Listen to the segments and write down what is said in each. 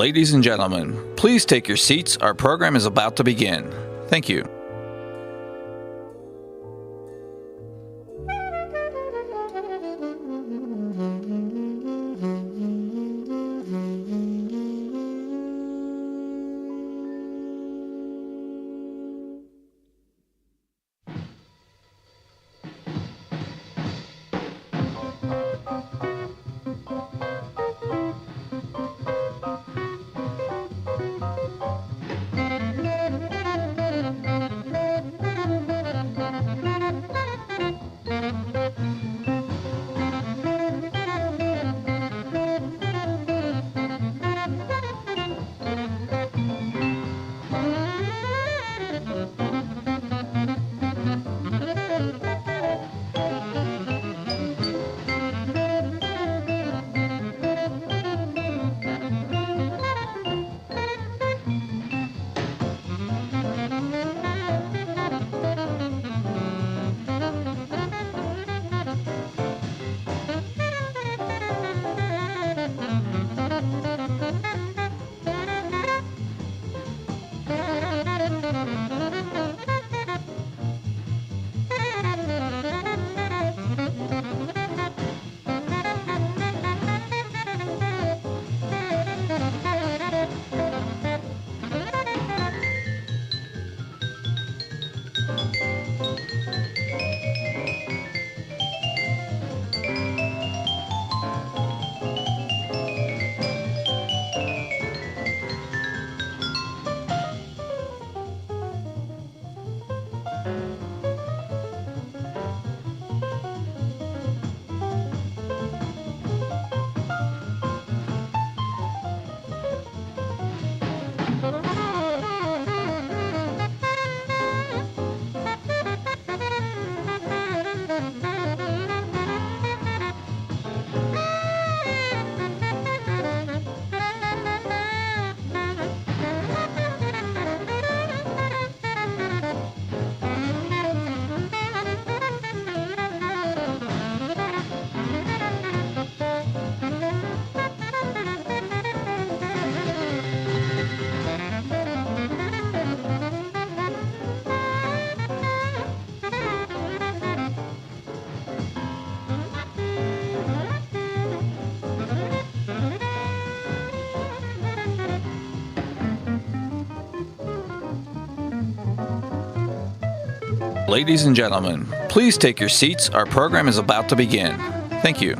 Ladies and gentlemen, please take your seats. Our program is about to begin. Thank you. Ladies and gentlemen, please take your seats. Our program is about to begin. Thank you.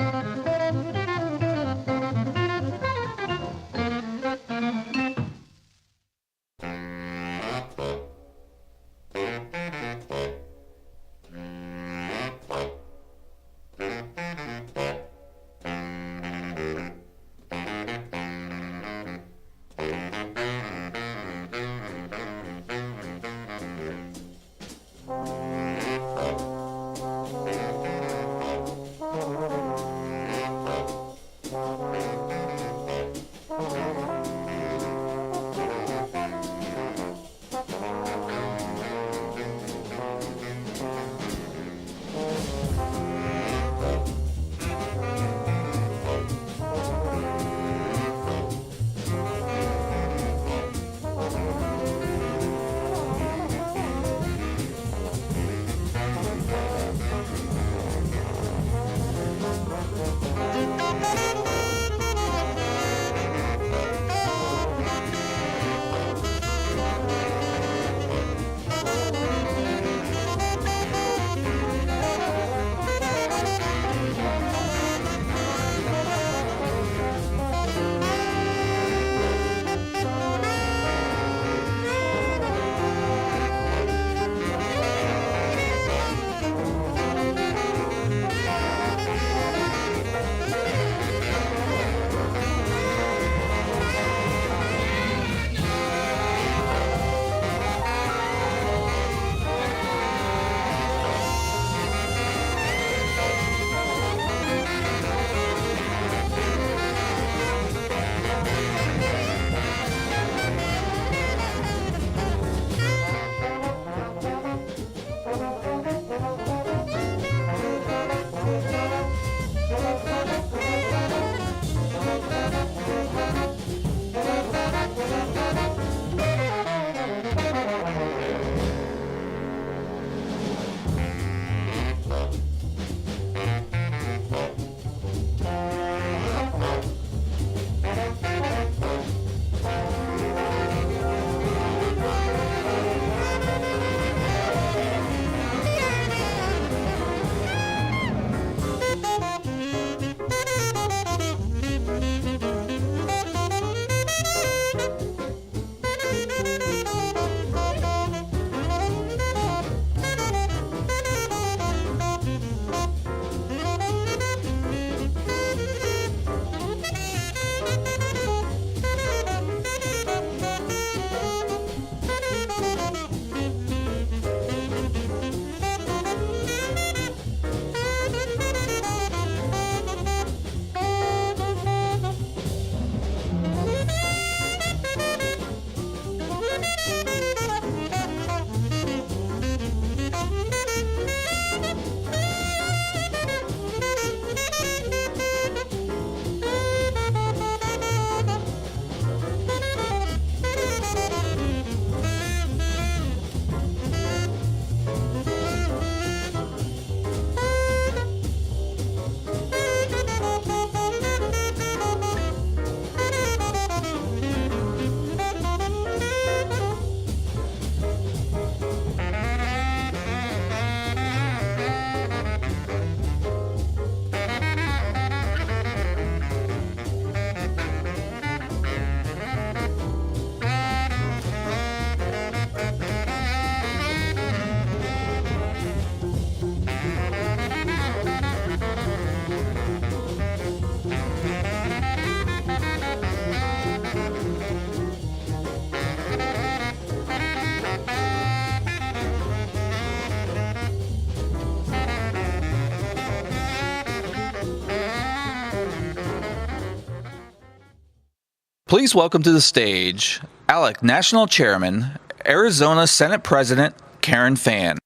Please welcome to the stage ALEC National Chairman, Arizona Senate President Karen Fann.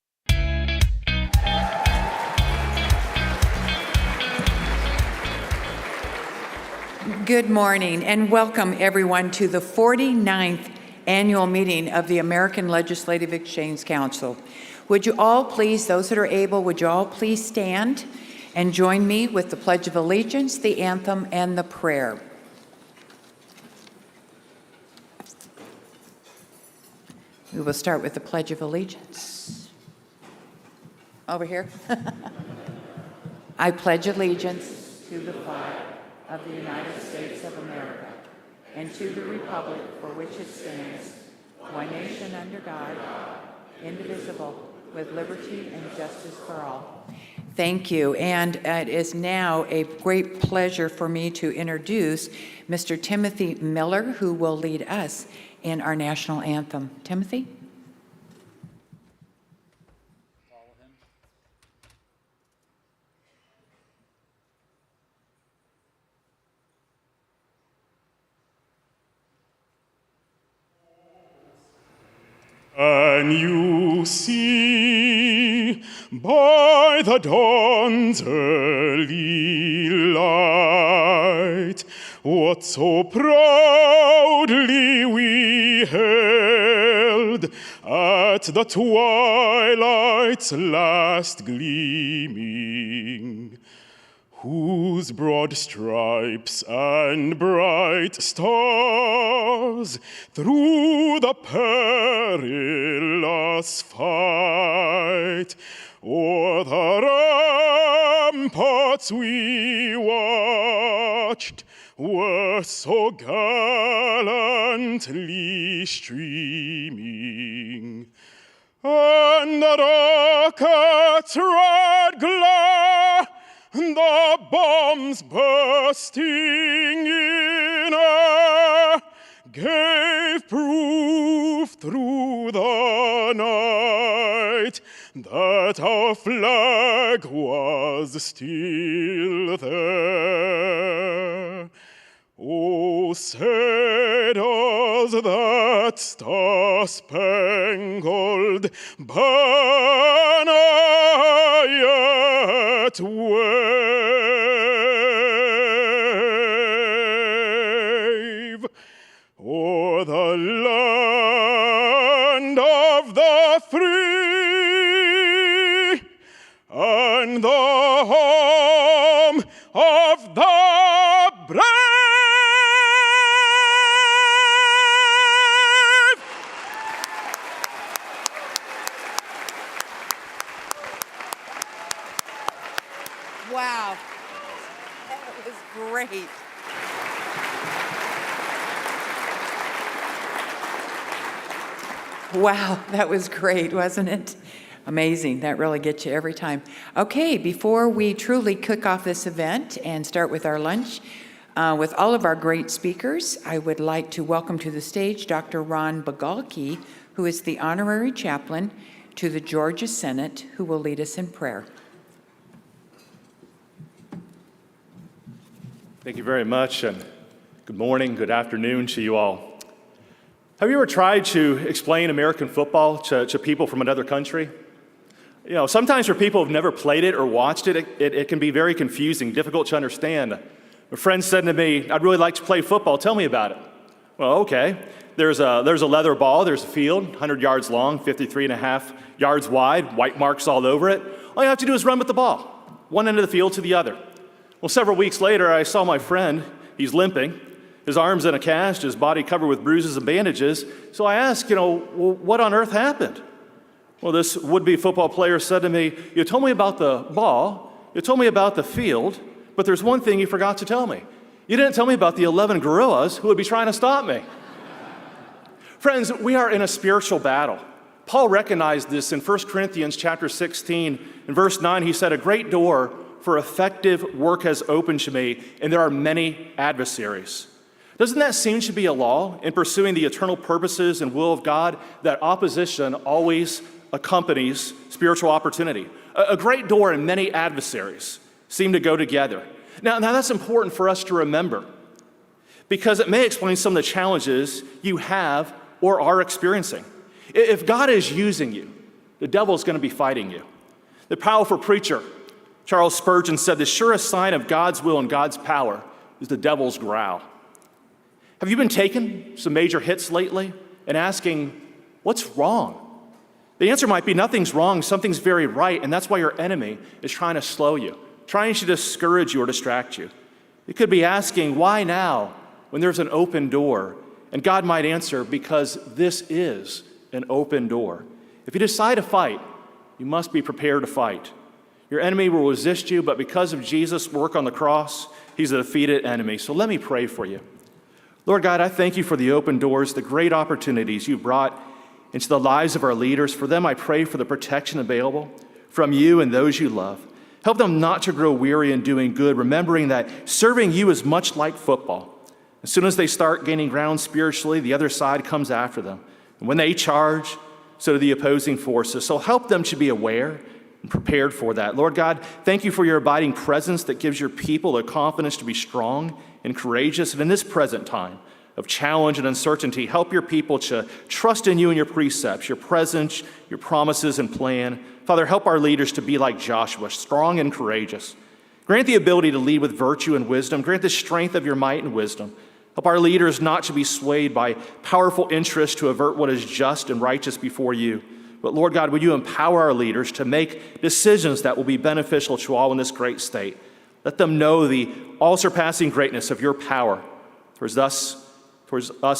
Good morning and welcome everyone to the 49th annual meeting of the American Legislative Exchange Council. Would you all please, those that are able, would you all please stand and join me with the Pledge of Allegiance, the anthem, and the prayer. We will start with the Pledge of Allegiance. over here. I pledge allegiance to the flag of the United States of America and to the republic for which it stands, one nation under God, indivisible, with liberty and justice for all. Thank you. And it is now a great pleasure for me to introduce Mr. Timothy Miller, who will lead us in our national anthem. Timothy? And you see by the dawn's early light what so proudly we hailed at the twilight's last gleaming, whose broad stripes and bright stars through the perilous fight o'er the ramparts we watched were so gallantly streaming. And the rocket's red glare, the bombs bursting in air, gave proof through the night that our flag was still there. Oh, say does that star-spangled banner yet wave o'er the land of the free and the home of the brave? Wow, that was great. Wow, that was great, wasn't it? Amazing. That really gets you every time. Okay, before we truly kick off this event and start with our lunch, with all of our great speakers, I would like to welcome to the stage Dr. Ron Bagalki, who is the honorary chaplain to the Georgia Senate, who will lead us in prayer. Thank you very much, and good morning, good afternoon to you all. Have you ever tried to explain American football to people from another country? You know, sometimes for people who've never played it or watched it, it can be very confusing, difficult to understand. A friend said to me, "I'd really like to play football, tell me about it." Well, okay, there's a leather ball, there's a field, 100 yards long, 53.5 yards wide, white marks all over it. All you have to do is run with the ball, one end of the field to the other. Well, several weeks later, I saw my friend. He's limping, his arm's in a cast, his body covered with bruises and bandages. So I asked, well, what on earth happened? Well, this would-be football player said to me, "You told me about the ball, you told me about the field, but there's one thing you forgot to tell me. You didn't tell me about the 11 guerrillas who would be trying to stop me." Friends, we are in a spiritual battle. Paul recognized this in 1 Corinthians chapter 16. In verse 9, he said, "A great door for effective work has opened to me, and there are many adversaries." Doesn't that seem to be a law in pursuing the eternal purposes and will of God, that opposition always accompanies spiritual opportunity? A great door and many adversaries seem to go together. Now that's important for us to remember, because it may explain some of the challenges you have or are experiencing. If God is using you, the devil's going to be fighting you. The powerful preacher Charles Spurgeon said, "The surest sign of God's will and God's power is the devil's growl." Have you been taking some major hits lately and asking, what's wrong? The answer might be nothing's wrong, something's very right, and that's why your enemy is trying to slow you, trying to discourage you or distract you. You could be asking, why now when there's an open door? And God might answer, because this is an open door. If you decide to fight, You must be prepared to fight. Your enemy will resist you, but because of Jesus' work on the cross, he's a defeated enemy. So let me pray for you. Lord God, I thank you for the open doors, the great opportunities you've brought into the lives of our leaders. For them, I pray for the protection available from you and those you love. Help them not to grow weary in doing good, remembering that serving you is much like football. As soon as they start gaining ground spiritually, the other side comes after them. And when they charge, so do the opposing forces. So help them to be aware and prepared for that. Lord God, thank you for your abiding presence that gives your people the confidence to be strong and courageous. And in this present time of challenge and uncertainty, help your people to trust in you and your precepts, your presence, your promises and plan. Father, help our leaders to be like Joshua, strong and courageous. Grant the ability to lead with virtue and wisdom. Grant the strength of your might and wisdom. Help our leaders not to be swayed by powerful interests to avert what is just and righteous before you. But Lord God, would you empower our leaders to make decisions that will be beneficial to all in this great state. Let them know the all-surpassing greatness of your power towards us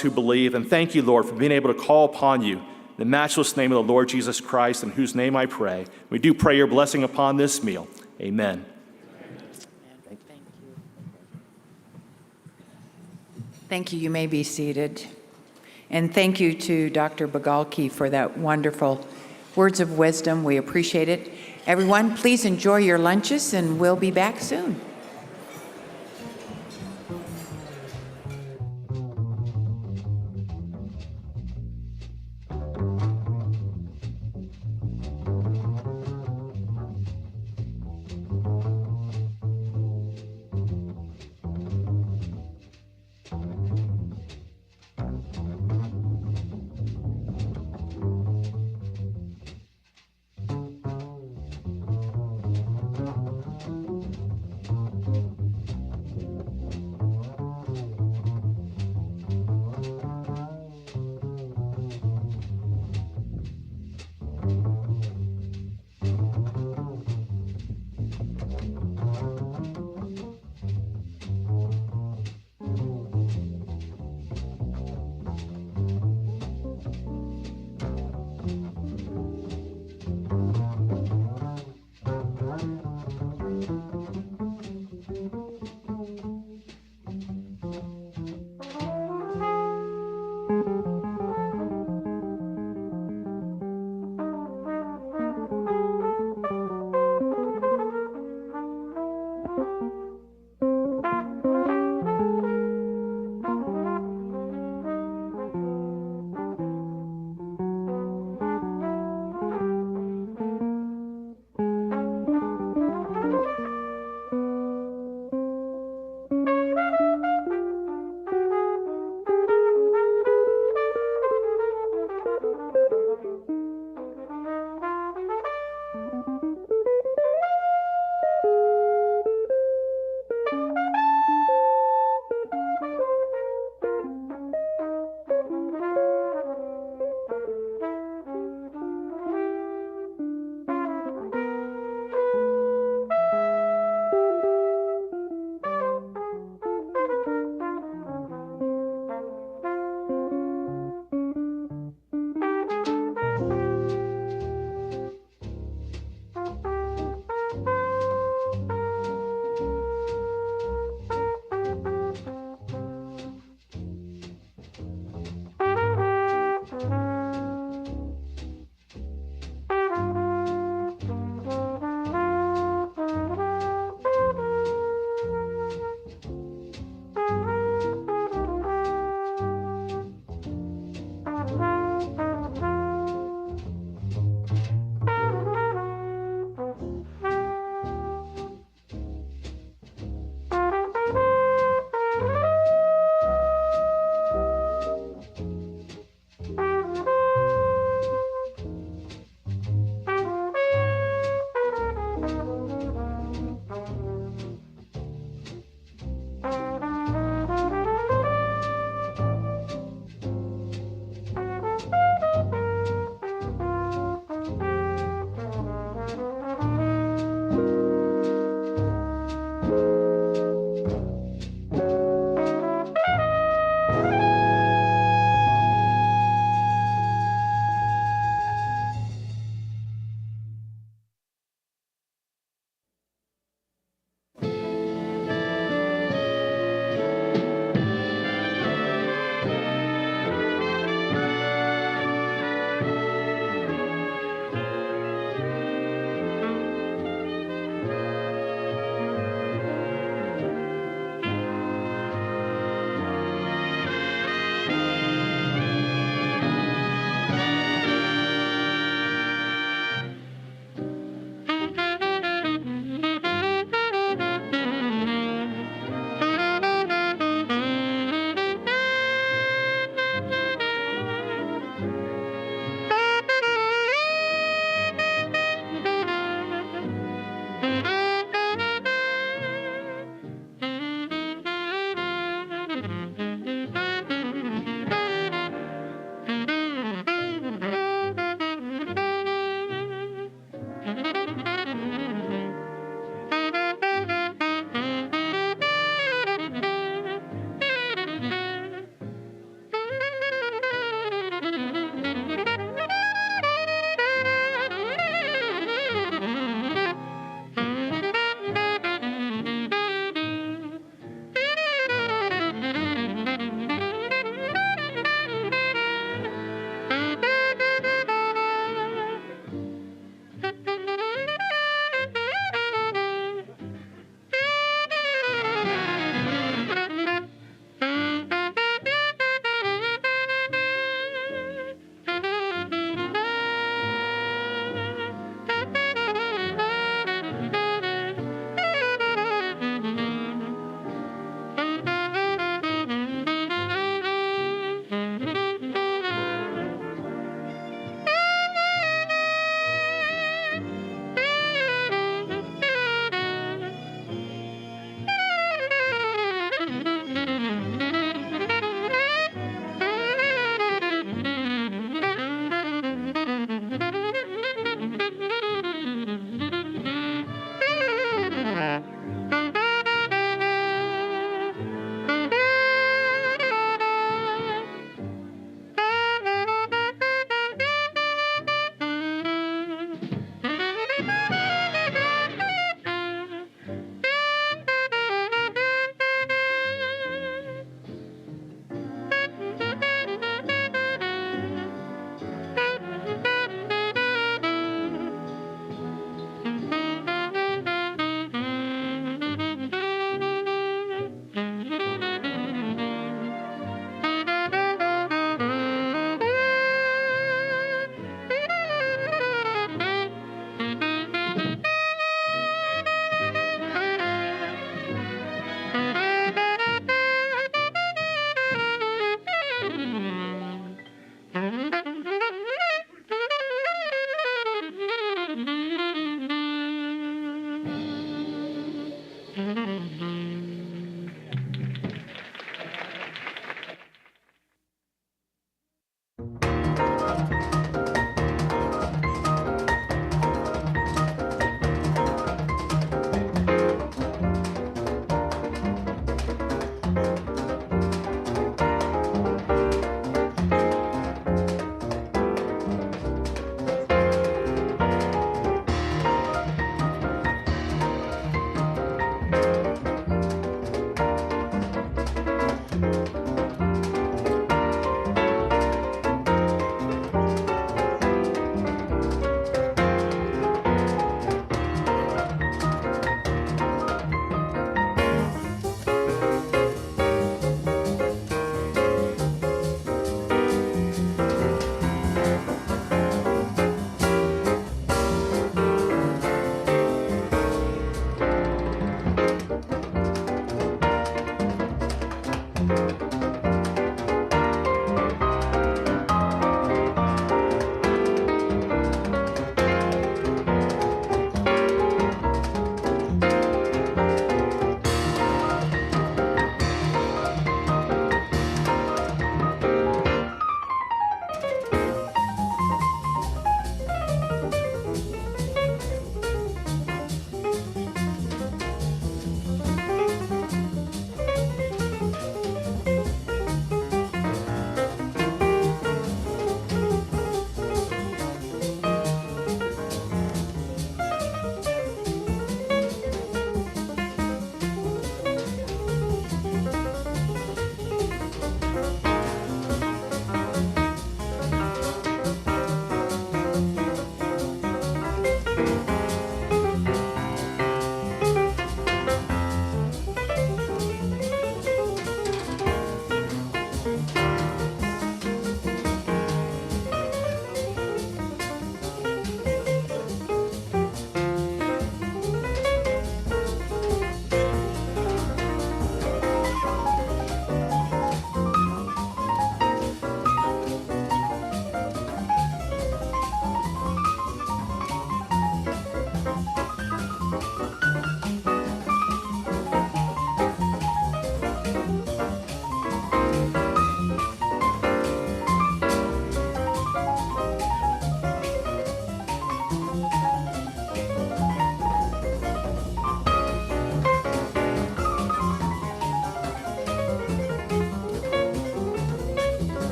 who believe. And thank you, Lord, for being able to call upon you in the matchless name of the Lord Jesus Christ, in whose name I pray. We do pray your blessing upon this meal. Amen. Thank you. You may be seated. And thank you to Dr. Bagalki for that wonderful words of wisdom. We appreciate it. Everyone, please enjoy your lunches, and we'll be back soon.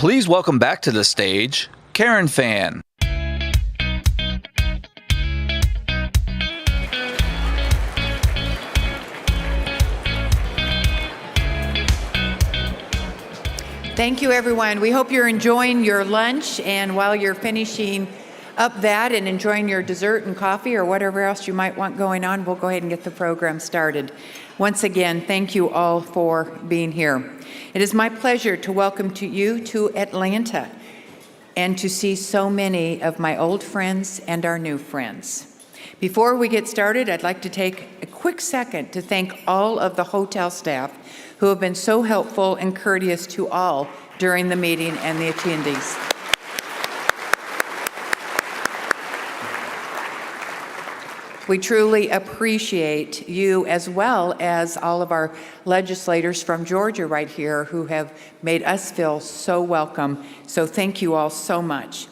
Please welcome back to the stage, Karen Fan. Thank you, everyone. We hope you're enjoying your lunch, and while you're finishing up that and enjoying your dessert and coffee or whatever else you might want going on, we'll go ahead and get the program started. Once again, thank you all for being here. It is my pleasure to welcome you to Atlanta and to see so many of my old friends and our new friends. Before we get started, I'd like to take a quick second to thank all of the hotel staff who have been so helpful and courteous to all during the meeting and the attendees. We truly appreciate you, as well as all of our legislators from Georgia right here who have made us feel so welcome. So thank you all so much.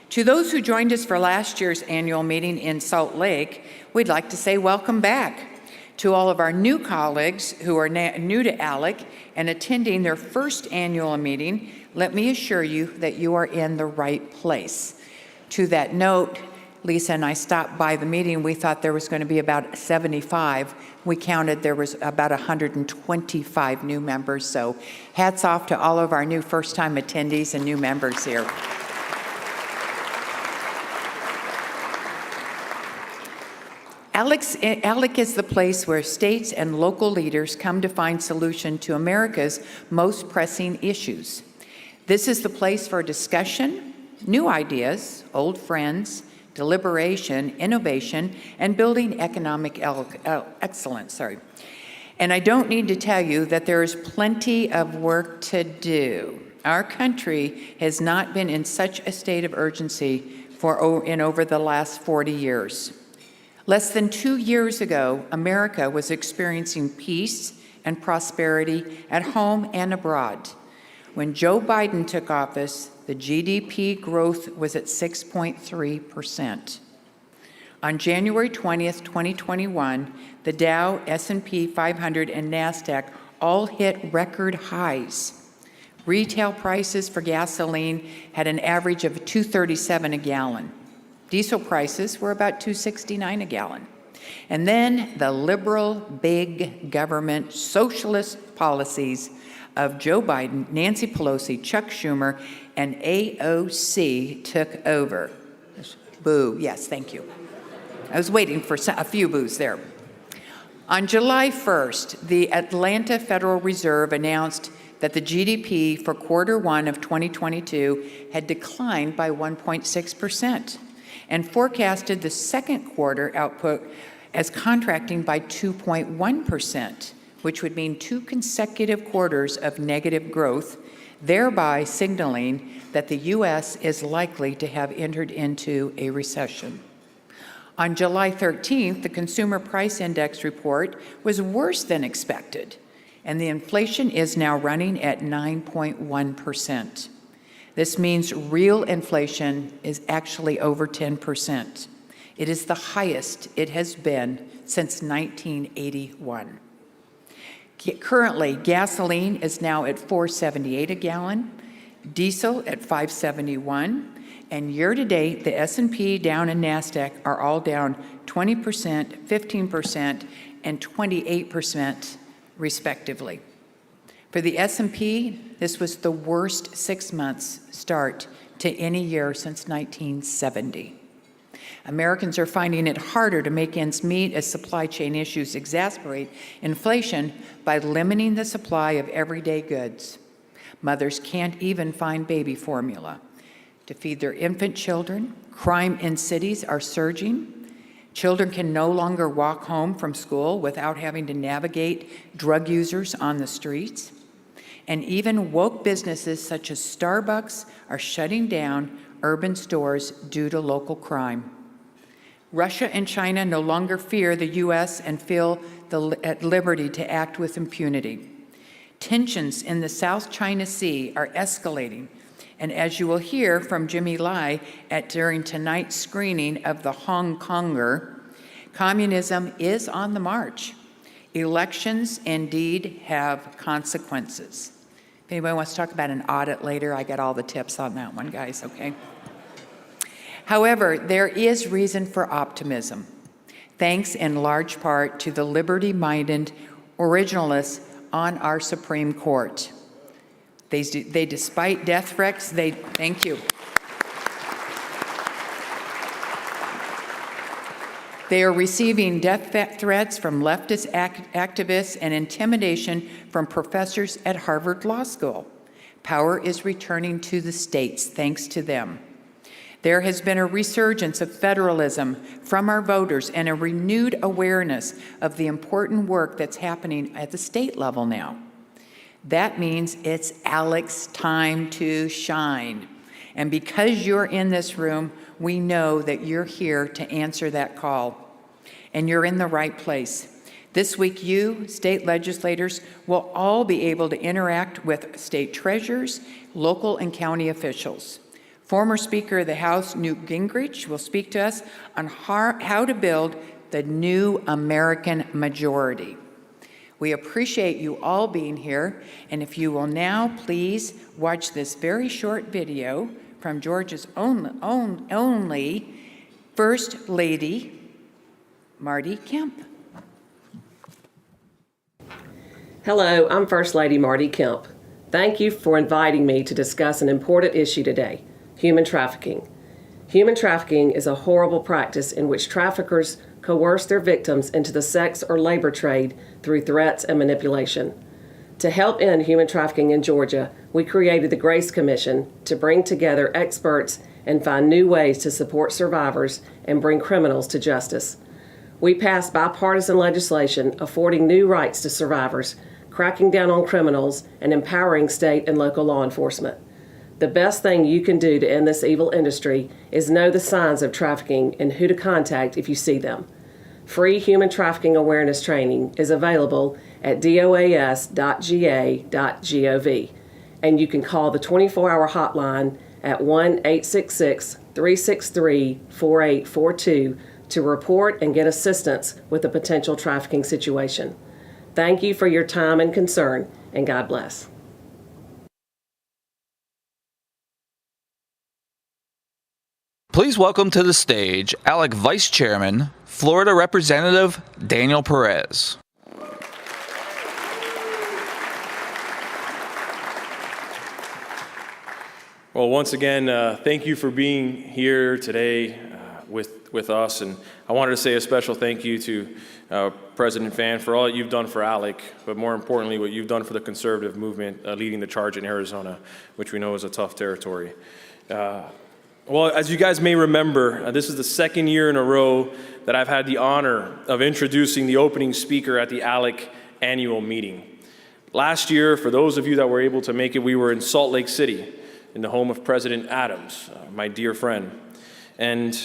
To those who joined us for last year's annual meeting in Salt Lake, we'd like to say welcome back. To all of our new colleagues who are new to ALEC and attending their first annual meeting, let me assure you that you are in the right place. To that note, Lisa and I stopped by the meeting. We thought there was going to be about 75. We counted there was about 125 new members. So hats off to all of our new first-time attendees and new members here. ALEC is the place where states and local leaders come to find solution to America's most pressing issues. This is the place for discussion, new ideas, old friends, deliberation, innovation, and building economic excellence. And I don't need to tell you that there is plenty of work to do. Our country has not been in such a state of urgency in over the last 40 years. Less than 2 years ago, America was experiencing peace and prosperity at home and abroad. When Joe Biden took office, the GDP growth was at 6.3%. On January 20th, 2021, the Dow, S&P 500, and NASDAQ all hit record highs. Retail prices for gasoline had an average of $2.37 a gallon. Diesel prices were about $2.69 a gallon. And then the liberal, big government, socialist policies of Joe Biden, Nancy Pelosi, Chuck Schumer, and AOC took over. Boo, yes, thank you. I was waiting for a few boos there. On July 1st, the Atlanta Federal Reserve announced that the GDP for Q1 of 2022 had declined by 1.6%. and forecasted the second quarter output as contracting by 2.1%, which would mean 2 consecutive quarters of negative growth, thereby signaling that the U.S. is likely to have entered into a recession. On July 13th, the Consumer Price Index report was worse than expected, and the inflation is now running at 9.1%. This means real inflation is actually over 10%. It is the highest it has been since 1981. Currently, gasoline is now at $4.78 a gallon, diesel at $5.71, and year-to-date, the S&P, Dow, and NASDAQ are all down 20%, 15%, and 28%, respectively. For the S&P, this was the worst 6 months start to any year since 1970. Americans are finding it harder to make ends meet as supply chain issues exacerbate inflation by limiting the supply of everyday goods. Mothers can't even find baby formula to feed their infant children. Crime in cities are surging. Children can no longer walk home from school without having to navigate drug users on the streets. And even woke businesses such as Starbucks are shutting down urban stores due to local crime. Russia and China no longer fear the U.S. and feel at liberty to act with impunity. Tensions in the South China Sea are escalating, and as you will hear from Jimmy Lai during tonight's screening of The Hong Konger, communism is on the march. Elections indeed have consequences. If anybody wants to talk about an audit later, I got all the tips on that one, guys, okay? However, there is reason for optimism, thanks in large part to the liberty-minded originalists on our Supreme Court. They despite death threats, thank you. They are receiving death threats from leftist activists and intimidation from professors at Harvard Law School. Power is returning to the states, thanks to them. There has been a resurgence of federalism from our voters and a renewed awareness of the important work that's happening at the state level now. That means it's ALEC's time to shine. And because you're in this room, we know that you're here to answer that call. And you're in the right place. This week, you, state legislators, will all be able to interact with state treasurers, local and county officials. Former Speaker of the House, Newt Gingrich, will speak to us on how to build the new American majority. We appreciate you all being here, and if you will now please watch this very short video from Georgia's only First Lady, Marty Kemp. Hello, I'm First Lady Marty Kemp. Thank you for inviting me to discuss an important issue today, human trafficking. Human trafficking is a horrible practice in which traffickers coerce their victims into the sex or labor trade through threats and manipulation. To help end human trafficking in Georgia, we created the Grace Commission to bring together experts and find new ways to support survivors and bring criminals to justice. We passed bipartisan legislation affording new rights to survivors, cracking down on criminals, and empowering state and local law enforcement. The best thing you can do to end this evil industry is know the signs of trafficking and who to contact if you see them. Free human trafficking awareness training is available at doas.ga.gov, and you can call the 24-hour hotline at 1-866-363-4842 to report and get assistance with a potential trafficking situation. Thank you for your time and concern, and God bless. Please welcome to the stage ALEC Vice Chairman, Florida Representative Daniel Perez. Well, once again, thank you for being here today with us. And I wanted to say a special thank you to President Fan for all that you've done for ALEC, but more importantly, what you've done for the conservative movement, leading the charge in Arizona, which we know is a tough territory. Well, as you guys may remember, this is the second year in a row that I've had the honor of introducing the opening speaker at the ALEC annual meeting. Last year, for those of you that were able to make it, we were in Salt Lake City, in the home of President Adams, my dear friend. And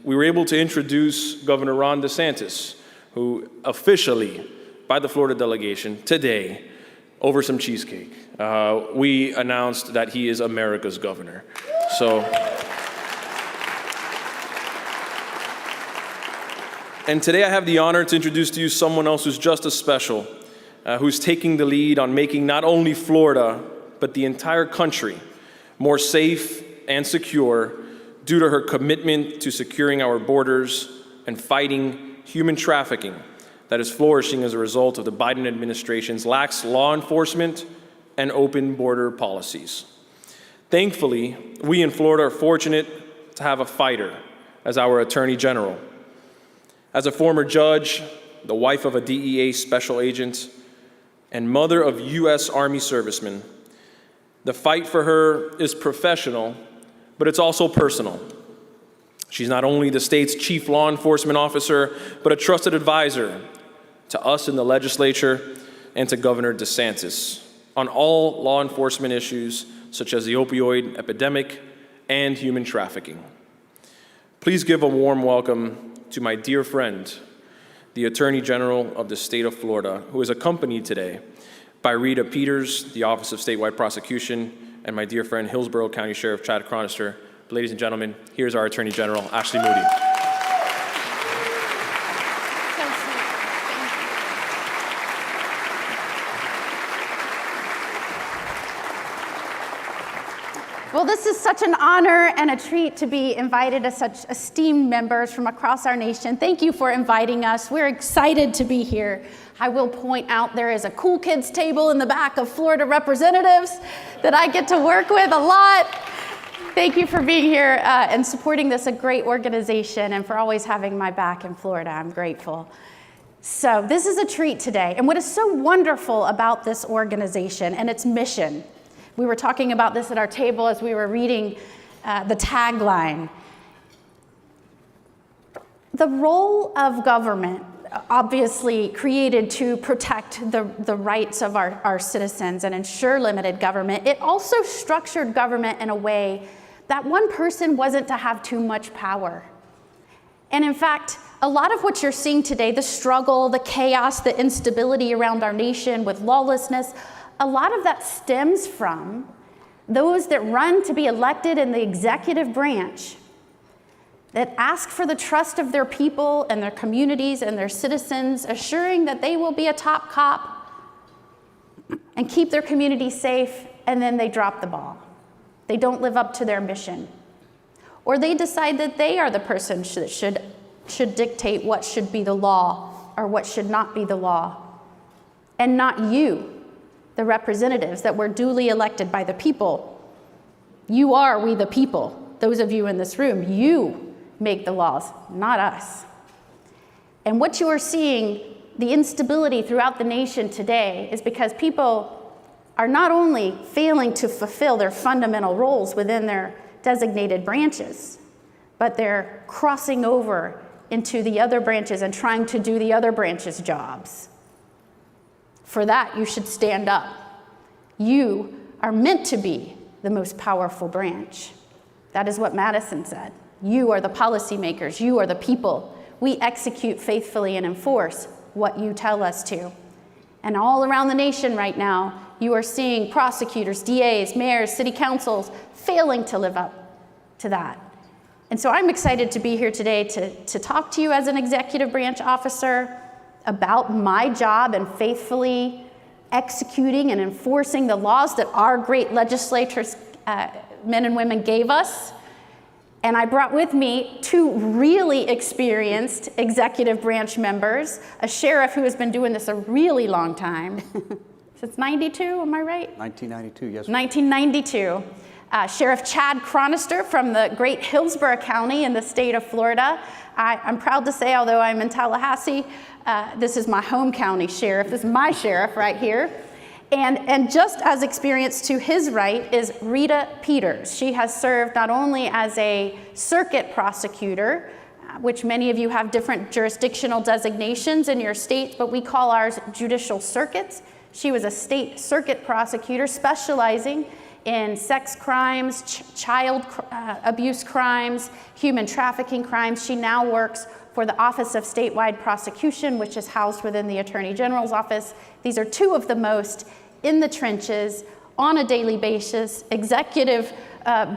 we were able to introduce Governor Ron DeSantis, who officially, by the Florida delegation today, over some cheesecake, we announced that he is America's governor. And today I have the honor to introduce to you someone else who's just as special, who's taking the lead on making not only Florida, but the entire country more safe and secure due to her commitment to securing our borders and fighting human trafficking that is flourishing as a result of the Biden administration's lax law enforcement and open border policies. Thankfully, we in Florida are fortunate to have a fighter as our Attorney General. As a former judge, the wife of a DEA special agent, and mother of U.S. Army servicemen, the fight for her is professional, but it's also personal. She's not only the state's chief law enforcement officer, but a trusted advisor to us in the legislature and to Governor DeSantis on all law enforcement issues such as the opioid epidemic and human trafficking. Please give a warm welcome to my dear friend, the Attorney General of the state of Florida, who is accompanied today by Rita Peters, the Office of Statewide Prosecution, and my dear friend, Hillsborough County Sheriff Chad Chronister. Ladies and gentlemen, here's our Attorney General, Ashley Moody. Well, this is such an honor and a treat to be invited as such esteemed members from across our nation. Thank you for inviting us. We're excited to be here. I will point out there is a cool kids table in the back of Florida representatives that I get to work with a lot. Thank you for being here and supporting this, a great organization, and for always having my back in Florida. I'm grateful. So this is a treat today. And what is so wonderful about this organization and its mission, we were talking about this at our table as we were reading the tagline. The role of government, obviously created to protect the rights of our citizens and ensure limited government, it also structured government in a way that one person wasn't to have too much power. And in fact, a lot of what you're seeing today, the struggle, the chaos, the instability around our nation with lawlessness, a lot of that stems from those that run to be elected in the executive branch that ask for the trust of their people and their communities and their citizens, assuring that they will be a top cop and keep their community safe, and then they drop the ball. They don't live up to their mission. Or they decide that they are the person that should dictate what should be the law or what should not be the law, and not you, the representatives that were duly elected by the people. You are we the people. Those of you in this room, you make the laws, not us. And what you are seeing, the instability throughout the nation today, is because people are not only failing to fulfill their fundamental roles within their designated branches, but they're crossing over into the other branches and trying to do the other branches' jobs. For that, you should stand up. You are meant to be the most powerful branch. That is what Madison said. You are the policymakers. You are the people. We execute faithfully and enforce what you tell us to. And all around the nation right now, you are seeing prosecutors, DAs, mayors, city councils failing to live up to that. And so I'm excited to be here today to talk to you as an executive branch officer about my job and faithfully executing and enforcing the laws that our great legislators, men and women, gave us. And I brought with me two really experienced executive branch members, a sheriff who has been doing this a really long time. Since 92, am I right? 1992, yes. 1992. Sheriff Chad Chronister from the great Hillsborough County in the state of Florida. I'm proud to say, although I'm in Tallahassee, this is my home county sheriff. This is my sheriff right here. And just as experienced to his right is Rita Peters. She has served not only as a circuit prosecutor, which many of you have different jurisdictional designations in your state, but we call ours judicial circuits. She was a state circuit prosecutor specializing in sex crimes, child abuse crimes, human trafficking crimes. She now works for the Office of Statewide Prosecution, which is housed within the Attorney General's office. These are two of the most in the trenches, on a daily basis, executive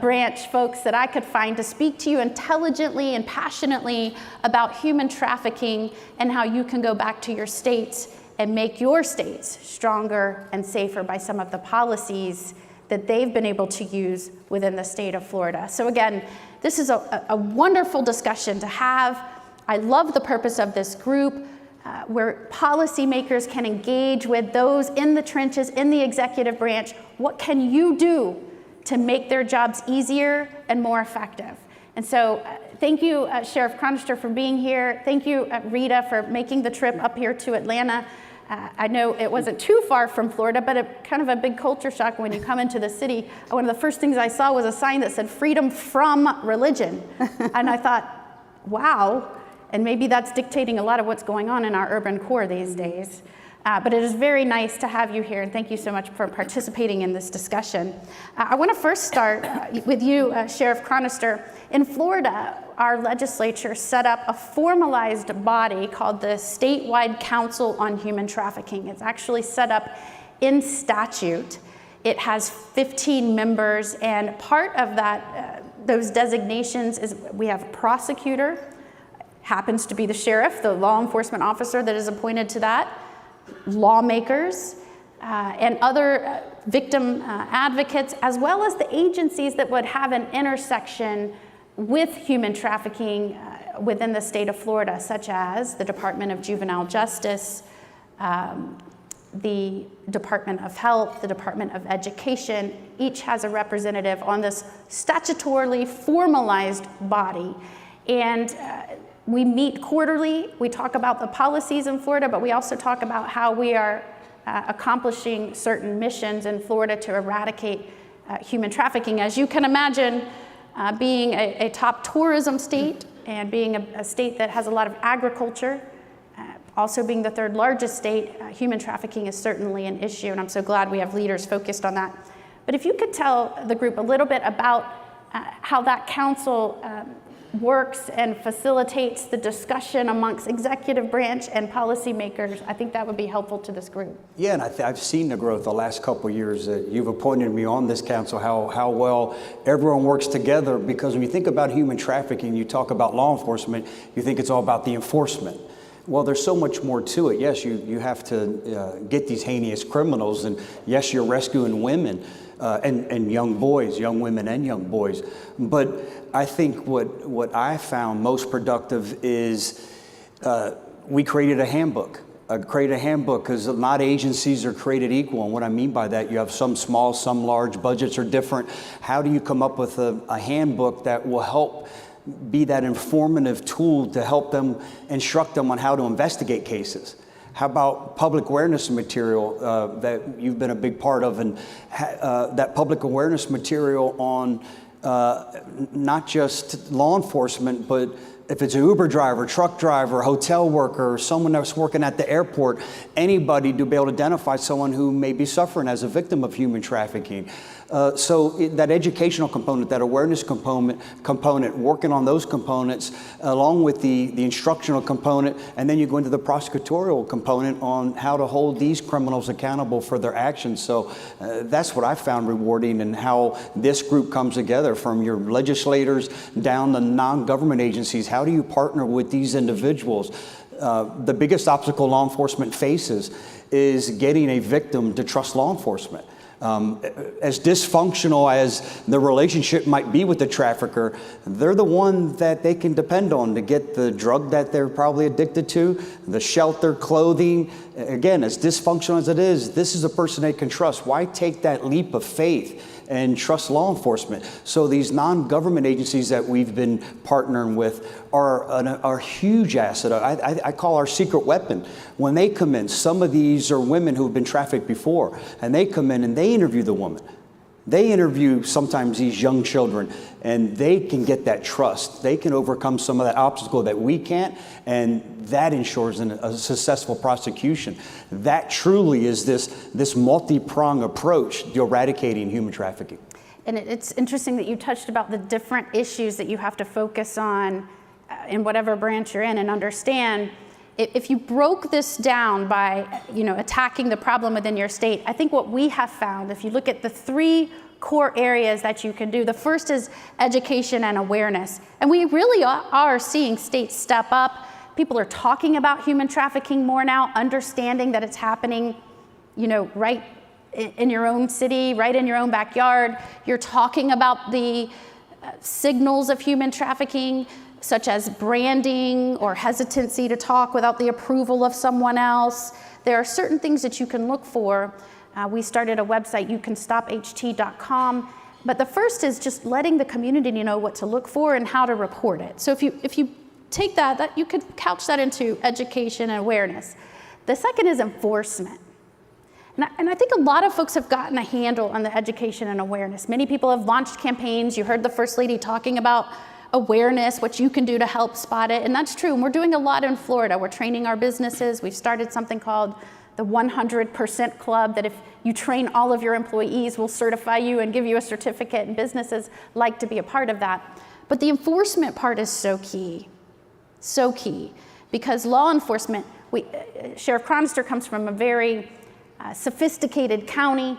branch folks that I could find to speak to you intelligently and passionately about human trafficking and how you can go back to your states and make your states stronger and safer by some of the policies that they've been able to use within the state of Florida. So again, this is a wonderful discussion to have. I love the purpose of this group, where policymakers can engage with those in the trenches, in the executive branch. What can you do to make their jobs easier and more effective? And so thank you, Sheriff Chronister, for being here. Thank you, Rita, for making the trip up here to Atlanta. I know it wasn't too far from Florida, but kind of a big culture shock when you come into the city. One of the first things I saw was a sign that said freedom from religion. And I thought, wow. And maybe that's dictating a lot of what's going on in our urban core these days. But it is very nice to have you here, and thank you so much for participating in this discussion. I want to first start with you, Sheriff Chronister. In Florida, our legislature set up a formalized body called the Statewide Counsel on Human Trafficking. It's actually set up in statute. It has 15 members, and part of that, those designations is we have a prosecutor, happens to be the sheriff, the law enforcement officer that is appointed to that, lawmakers, and other victim advocates, as well as the agencies that would have an intersection with human trafficking within the state of Florida, such as the Department of Juvenile Justice, the Department of Health, the Department of Education. Each has a representative on this statutorily formalized body. And we meet quarterly. We talk about the policies in Florida, but we also talk about how we are accomplishing certain missions in Florida to eradicate human trafficking. As you can imagine, being a top tourism state and being a state that has a lot of agriculture, also being the third largest state, human trafficking is certainly an issue, and I'm so glad we have leaders focused on that. But if you could tell the group a little bit about how that council works and facilitates the discussion amongst executive branch and policymakers, I think that would be helpful to this group. Yeah, and I've seen the growth the last couple of years that you've appointed me on this council, how well everyone works together, because when you think about human trafficking, you talk about law enforcement, you think it's all about the enforcement. Well, there's so much more to it. Yes, you have to get these heinous criminals, and yes, you're rescuing women and young boys, young women and young boys. But I think what I found most productive is we created a handbook. Create a handbook, because not agencies are created equal. And what I mean by that, you have some small, some large, budgets are different. How do you come up with a handbook that will help be that informative tool to help them, instruct them on how to investigate cases? How about public awareness material that you've been a big part of, and that public awareness material on not just law enforcement, but if it's an Uber driver, truck driver, hotel worker, or someone that's working at the airport, anybody to be able to identify someone who may be suffering as a victim of human trafficking. So that educational component, that awareness component, working on those components, along with the instructional component, and then you go into the prosecutorial component on how to hold these criminals accountable for their actions. So that's what I found rewarding, and how this group comes together, from your legislators down to non-government agencies. How do you partner with these individuals? The biggest obstacle law enforcement faces is getting a victim to trust law enforcement. As dysfunctional as the relationship might be with the trafficker, they're the one that they can depend on to get the drug that they're probably addicted to, the shelter, clothing. Again, as dysfunctional as it is, this is a person they can trust. Why take that leap of faith and trust law enforcement? So these non-government agencies that we've been partnering with are a huge asset. I call our secret weapon. When they come in, some of these are women who've been trafficked before, and they come in and they interview the woman. They interview sometimes these young children, and they can get that trust. They can overcome some of that obstacle that we can't, and that ensures a successful prosecution. That truly is this multi-pronged approach to eradicating human trafficking. And it's interesting that you touched about the different issues that you have to focus on in whatever branch you're in, and understand if you broke this down by attacking the problem within your state. I think what we have found, if you look at the three core areas that you can do, the first is education and awareness. And we really are seeing states step up. People are talking about human trafficking more now, understanding that it's happening, right in your own city, right in your own backyard. You're talking about the signals of human trafficking, such as branding or hesitancy to talk without the approval of someone else. There are certain things that you can look for. We started a website, youcanstopht.com. But the first is just letting the community know what to look for and how to report it. So if you take that you could couch that into education and awareness. The second is enforcement. And I think a lot of folks have gotten a handle on the education and awareness. Many people have launched campaigns. You heard the First Lady talking about awareness, what you can do to help spot it. And that's true. And we're doing a lot in Florida. We're training our businesses. We've started something called the 100% Club, that if you train all of your employees, we'll certify you and give you a certificate, and businesses like to be a part of that. But the enforcement part is so key, because law enforcement, Sheriff Chronister comes from a very sophisticated county.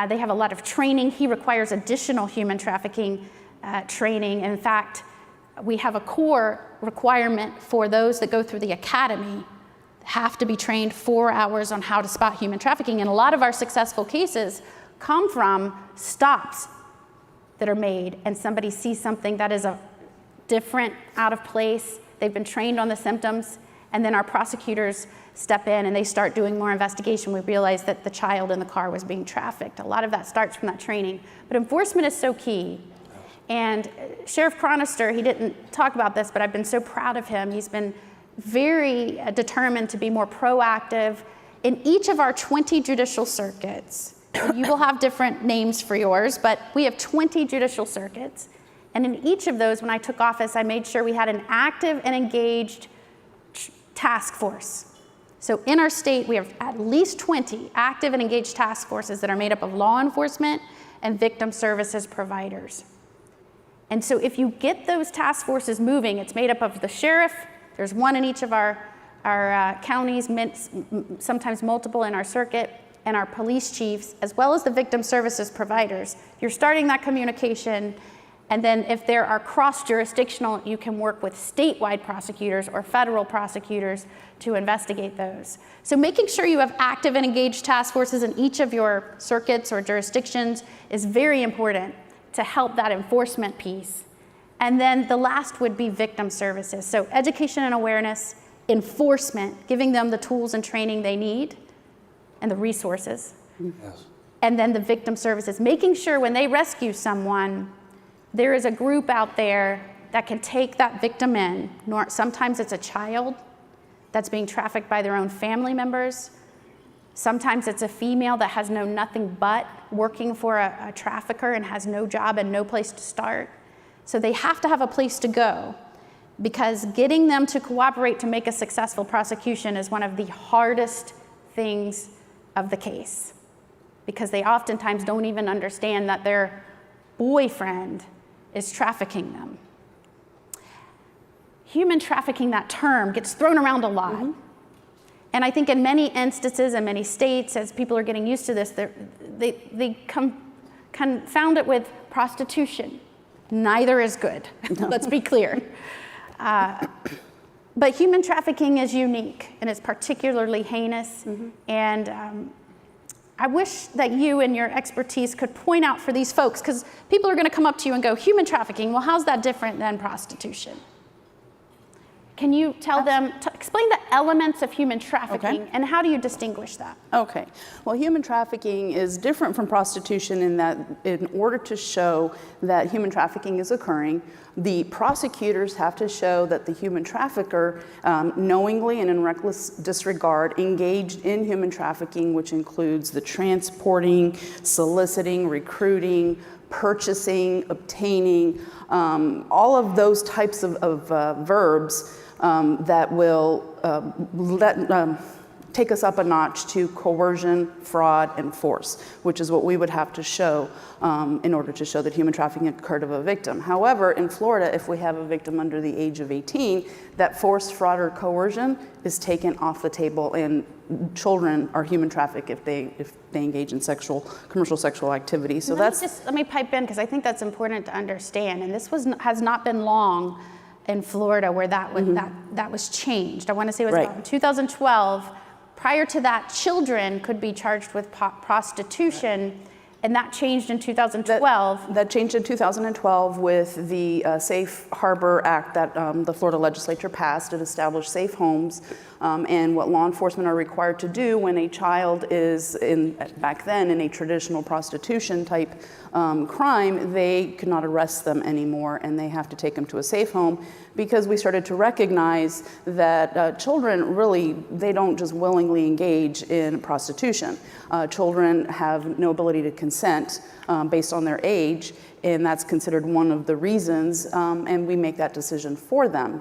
They have a lot of training. He requires additional human trafficking training. In fact, we have a core requirement for those that go through the academy have to be trained 4 hours on how to spot human trafficking. And a lot of our successful cases come from stops that are made and somebody sees something that is a different, out of place. They've been trained on the symptoms, and then our prosecutors step in and they start doing more investigation. We realize that the child in the car was being trafficked. A lot of that starts from that training. But enforcement is so key. And Sheriff Chronister, he didn't talk about this, but I've been so proud of him. He's been very determined to be more proactive. In each of our 20 judicial circuits, you will have different names for yours, but we have 20 judicial circuits. And in each of those, when I took office, I made sure we had an active and engaged task force. So in our state, we have at least 20 active and engaged task forces that are made up of law enforcement and victim services providers. And so if you get those task forces moving, it's made up of the sheriff, there's one in each of our counties, sometimes multiple in our circuit, and our police chiefs, as well as the victim services providers. You're starting that communication, and then if there are cross-jurisdictional, you can work with statewide prosecutors or federal prosecutors to investigate those. So making sure you have active and engaged task forces in each of your circuits or jurisdictions is very important to help that enforcement piece. And then the last would be victim services. So education and awareness, enforcement, giving them the tools and training they need and the resources. Yes. And then the victim services, making sure when they rescue someone, there is a group out there that can take that victim in. Sometimes it's a child that's being trafficked by their own family members. Sometimes it's a female that has known nothing but working for a trafficker and has no job and no place to start. So they have to have a place to go, because getting them to cooperate to make a successful prosecution is one of the hardest things of the case, because they oftentimes don't even understand that their boyfriend is trafficking them. Human trafficking, that term, gets thrown around a lot. Mm-hmm. And I think in many instances in many states, as people are getting used to this, they confound it with prostitution. Neither is good, let's be clear. But human trafficking is unique, and it's particularly heinous. Mm-hmm. And I wish that you and your expertise could point out for these folks, because people are going to come up to you and go, human trafficking, well, how's that different than prostitution? Can you tell them, explain the elements of human trafficking, and how do you distinguish that? Okay. Well, human trafficking is different from prostitution in that in order to show that human trafficking is occurring, the prosecutors have to show that the human trafficker knowingly and in reckless disregard engaged in human trafficking, which includes the transporting, soliciting, recruiting, purchasing, obtaining, all of those types of verbs that will take us up a notch to coercion, fraud, and force, which is what we would have to show in order to show that human trafficking occurred of a victim. However, in Florida, if we have a victim under the age of 18, that force, fraud, or coercion is taken off the table, and children are human trafficked if they engage in commercial sexual activity. So let me pipe in, because I think that's important to understand. And this has not been long in Florida where that was changed. I want to say it was about in 2012. Prior to that, children could be charged with prostitution, and that changed in 2012. That changed in 2012 with the Safe Harbor Act that the Florida legislature passed. It established safe homes and what law enforcement are required to do when a child is back then in a traditional prostitution type crime. They could not arrest them anymore, and they have to take them to a safe home, because we started to recognize that children really, they don't just willingly engage in prostitution. Children have no ability to consent based on their age, and that's considered one of the reasons, and we make that decision for them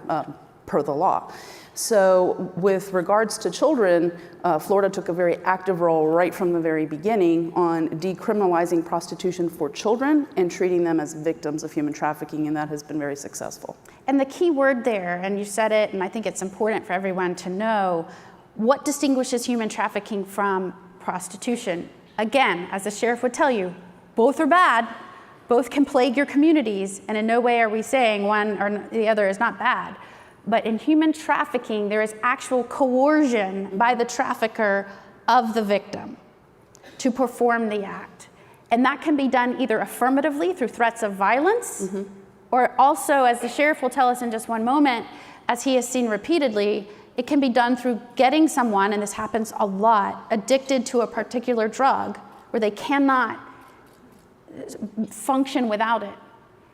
per the law. So with regards to children, Florida took a very active role right from the very beginning on decriminalizing prostitution for children and treating them as victims of human trafficking, and that has been very successful. And the key word there, and you said it, and I think it's important for everyone to know, what distinguishes human trafficking from prostitution? Again, as the sheriff would tell you, both are bad, both can plague your communities, and in no way are we saying one or the other is not bad. But in human trafficking, there is actual coercion by the trafficker of the victim to perform the act. And that can be done either affirmatively through threats of violence, or also, as the sheriff will tell us in just one moment, as he has seen repeatedly, it can be done through getting someone, and this happens a lot, addicted to a particular drug where they cannot function without it.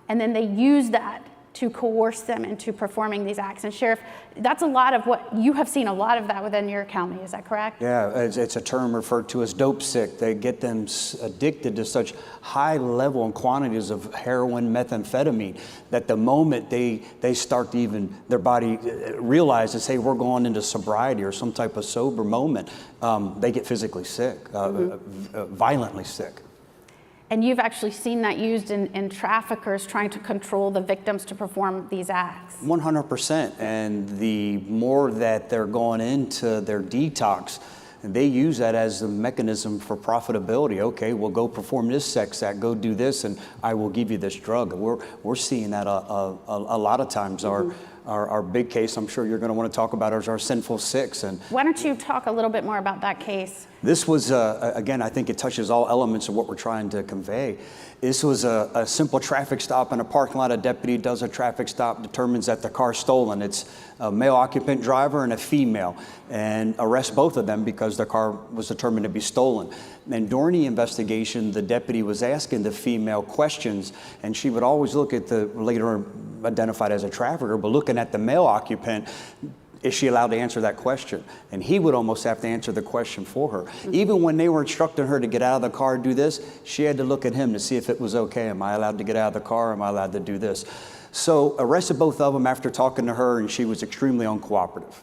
And then they use that to coerce them into performing these acts. And Sheriff, that's a lot of what, you have seen a lot of that within your county, is that correct? Yeah, it's a term referred to as dope sick. They get them addicted to such high level and quantities of heroin, methamphetamine, that the moment they start to even, their body realizes, hey, we're going into sobriety or some type of sober moment, they get physically sick, violently sick. And you've actually seen that used in traffickers trying to control the victims to perform these acts. 100%. And the more that they're going into their detox, they use that as a mechanism for profitability. Okay, well, go perform this sex act, go do this, and I will give you this drug. We're seeing that a lot of times. Our big case, I'm sure you're going to want to talk about, is our Sinful Six. And why don't you talk a little bit more about that case? This was, again, I think it touches all elements of what we're trying to convey. This was a simple traffic stop in a parking lot. A deputy does a traffic stop, determines that the car's stolen. It's a male occupant driver and a female, and arrests both of them because the car was determined to be stolen. And during the investigation, the deputy was asking the female questions, and she would always look at the later identified as a trafficker, but looking at the male occupant, is she allowed to answer that question? And he would almost have to answer the question for her. Even when they were instructing her to get out of the car, do this, she had to look at him to see if it was okay. Am I allowed to get out of the car? Am I allowed to do this? So arrested both of them after talking to her, and she was extremely uncooperative.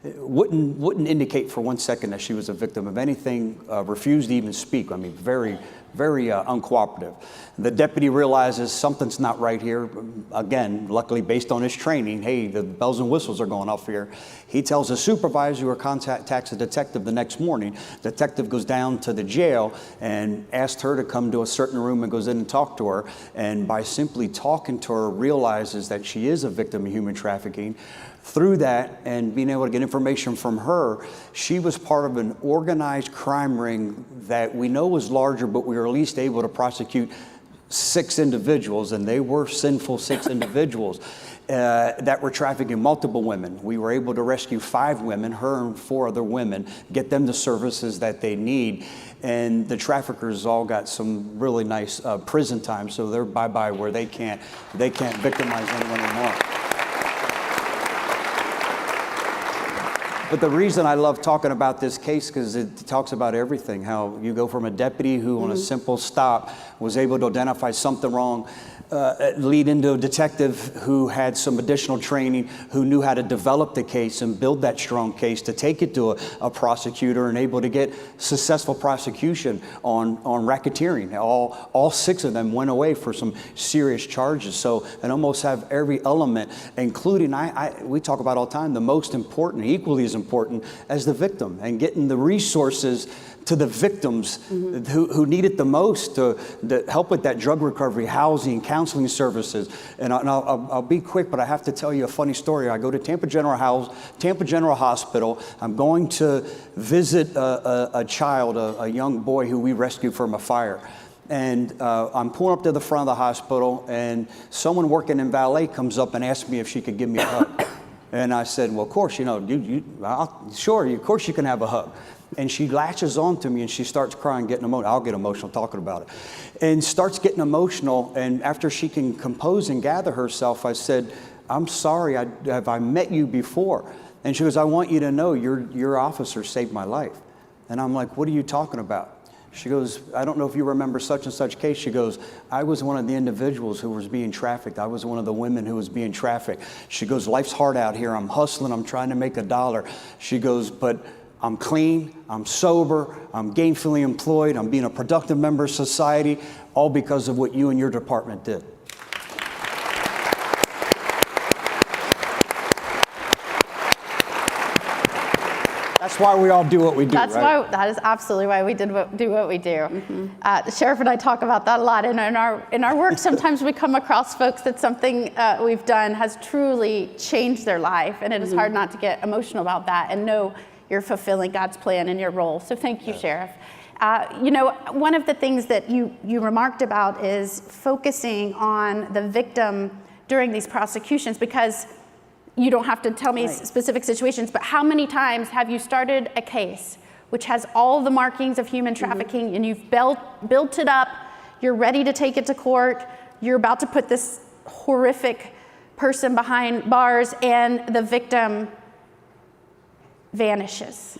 Wouldn't indicate for 1 second that she was a victim of anything, refused to even speak. I mean, very uncooperative. The deputy realizes something's not right here. Again, luckily based on his training, hey, the bells and whistles are going off here. He tells his supervisor, who contacts a detective the next morning. Detective goes down to the jail and asks her to come to a certain room and goes in and talk to her. And by simply talking to her, realizes that she is a victim of human trafficking. Through that and being able to get information from her, she was part of an organized crime ring that we know was larger, but we were at least able to prosecute 6 individuals, and they were sinful 6 individuals that were trafficking multiple women. We were able to rescue 5 women, her and 4 other women, get them the services that they need. And the traffickers all got some really nice prison time, so they're bye-bye where they can't victimize anyone anymore. But the reason I love talking about this case, because it talks about everything, how you go from a deputy who on a simple stop was able to identify something wrong, lead into a detective who had some additional training, who knew how to develop the case and build that strong case to take it to a prosecutor and able to get successful prosecution on racketeering. All 6 of them went away for some serious charges. So, and almost have every element, including, we talk about all the time, the most important, equally as important as the victim, and getting the resources to the victims who need it the most to help with that drug recovery, housing, counseling services. And I'll be quick, but I have to tell you a funny story. I go to Tampa General Hospital. I'm going to visit a child, a young boy who we rescued from a fire. And I'm pulling up to the front of the hospital, and someone working in valet comes up and asks me if she could give me a hug. And I said, well, of course, sure, of course you can have a hug. And she latches on to me and she starts crying, getting emotional. I'll get emotional talking about it. And starts getting emotional. And after she can compose and gather herself, I said, I'm sorry, have I met you before? And she goes, I want you to know your officer saved my life. And I'm like, what are you talking about? She goes, I don't know if you remember such and such case. She goes, I was one of the individuals who was being trafficked. I was one of the women who was being trafficked. She goes, life's hard out here. I'm hustling. I'm trying to make $1. She goes, but I'm clean, I'm sober, I'm gainfully employed, I'm being a productive member of society, all because of what you and your department did. That's why we all do what we do, That's right? why, that is absolutely why we do what we do. The sheriff and I talk about that a lot. And in our work, sometimes we come across folks that something we've done has truly changed their life. And it is hard not to get emotional about that and know you're fulfilling God's plan in your role. So thank you, Sheriff. One of the things that you remarked about is focusing on the victim during these prosecutions, because you don't have to tell me specific situations, but how many times have you started a case which has all the markings of human trafficking and you've built it up, you're ready to take it to court, you're about to put this horrific person behind bars, and the victim vanishes,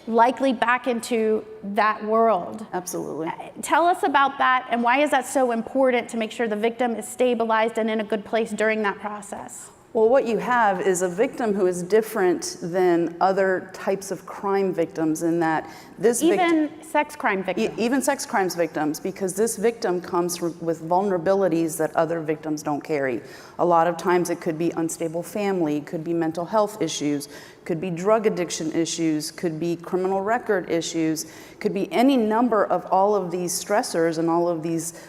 likely back into that world. Absolutely. Tell us about that, and why is that so important to make sure the victim is stabilized and in a good place during that process? Well, what you have is a victim who is different than other types of crime victims in that this even sex crime victims. Even sex crimes victims, because this victim comes with vulnerabilities that other victims don't carry. A lot of times it could be unstable family, could be mental health issues, could be drug addiction issues, could be criminal record issues, could be any number of all of these stressors and all of these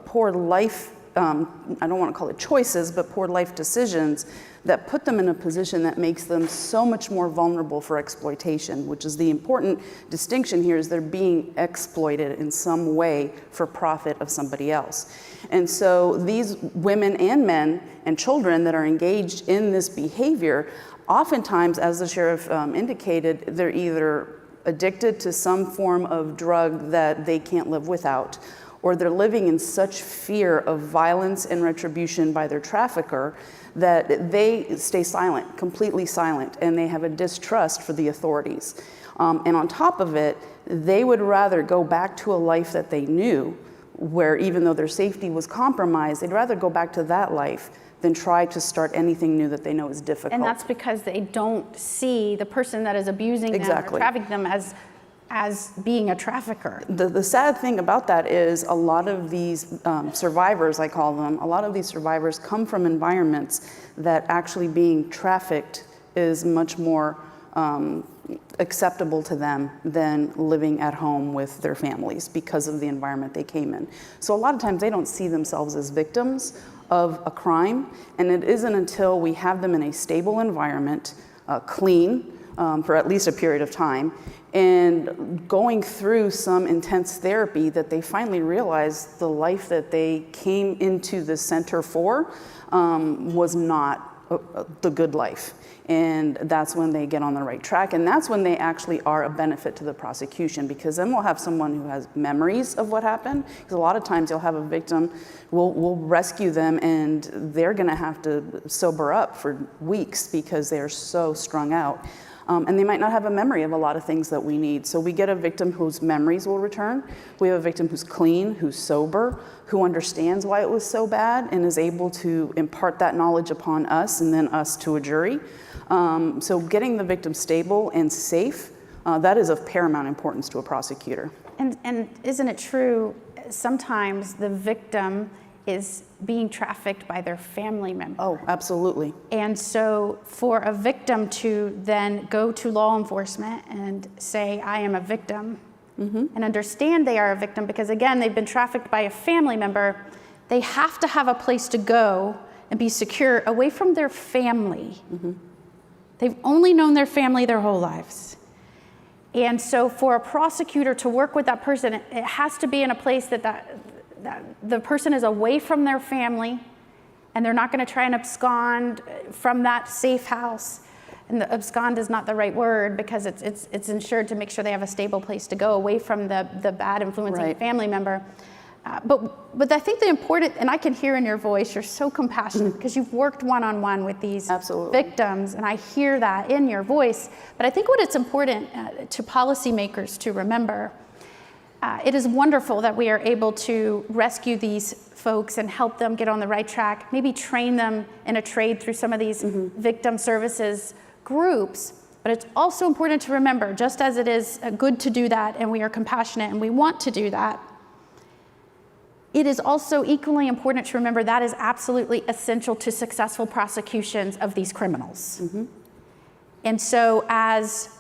poor life I don't want to call it choices, but poor life decisions that put them in a position that makes them so much more vulnerable for exploitation, which is the important distinction here, is they're being exploited in some way for profit of somebody else. And so these women and men and children that are engaged in this behavior, oftentimes, as the sheriff indicated, they're either addicted to some form of drug that they can't live without, or they're living in such fear of violence and retribution by their trafficker that they stay silent, completely silent, and they have a distrust for the authorities. And on top of it, they would rather go back to a life that they knew, where even though their safety was compromised, they'd rather go back to that life than try to start anything new that they know is difficult. And that's because they don't see the person that is abusing them or trafficking them as being a trafficker. The sad thing about that is a lot of these survivors, I call them, a lot of these survivors come from environments that actually being trafficked is much more acceptable to them than living at home with their families because of the environment they came in. So a lot of times they don't see themselves as victims of a crime, and it isn't until we have them in a stable environment, clean, for at least a period of time, and going through some intense therapy that they finally realize the life that they came into the center for was not the good life. And that's when they get on the right track, and that's when they actually are a benefit to the prosecution, because then we'll have someone who has memories of what happened, because a lot of times you'll have a victim, we'll rescue them, and they're gonna have to sober up for weeks because they're so strung out. And they might not have a memory of a lot of things that we need. So we get a victim whose memories will return. We have a victim who's clean, who's sober, who understands why it was so bad and is able to impart that knowledge upon us and then us to a jury. So getting the victim stable and safe, that is of paramount importance to a prosecutor. And isn't it true, sometimes the victim is being trafficked by their family member? Oh, absolutely. And so for a victim to then go to law enforcement and say, I am a victim, and understand they are a victim, because again, they've been trafficked by a family member, they have to have a place to go and be secure away from their family. They've only known their family their whole lives. And so for a prosecutor to work with that person, it has to be in a place that the person is away from their family, and they're not going to try and abscond from that safe house. And the abscond is not the right word, because it's ensured to make sure they have a stable place to go away from the bad influencing family member. But I think the important, and I can hear in your voice, you're so compassionate because you've worked one-on-one with these victims, and I hear that in your voice. But I think what it's important to policymakers to remember, it is wonderful that we are able to rescue these folks and help them get on the right track, maybe train them in a trade through some of these victim services groups. But it's also important to remember, just as it is good to do that, and we are compassionate and we want to do that, it is also equally important to remember that is absolutely essential to successful prosecutions of these criminals. And so as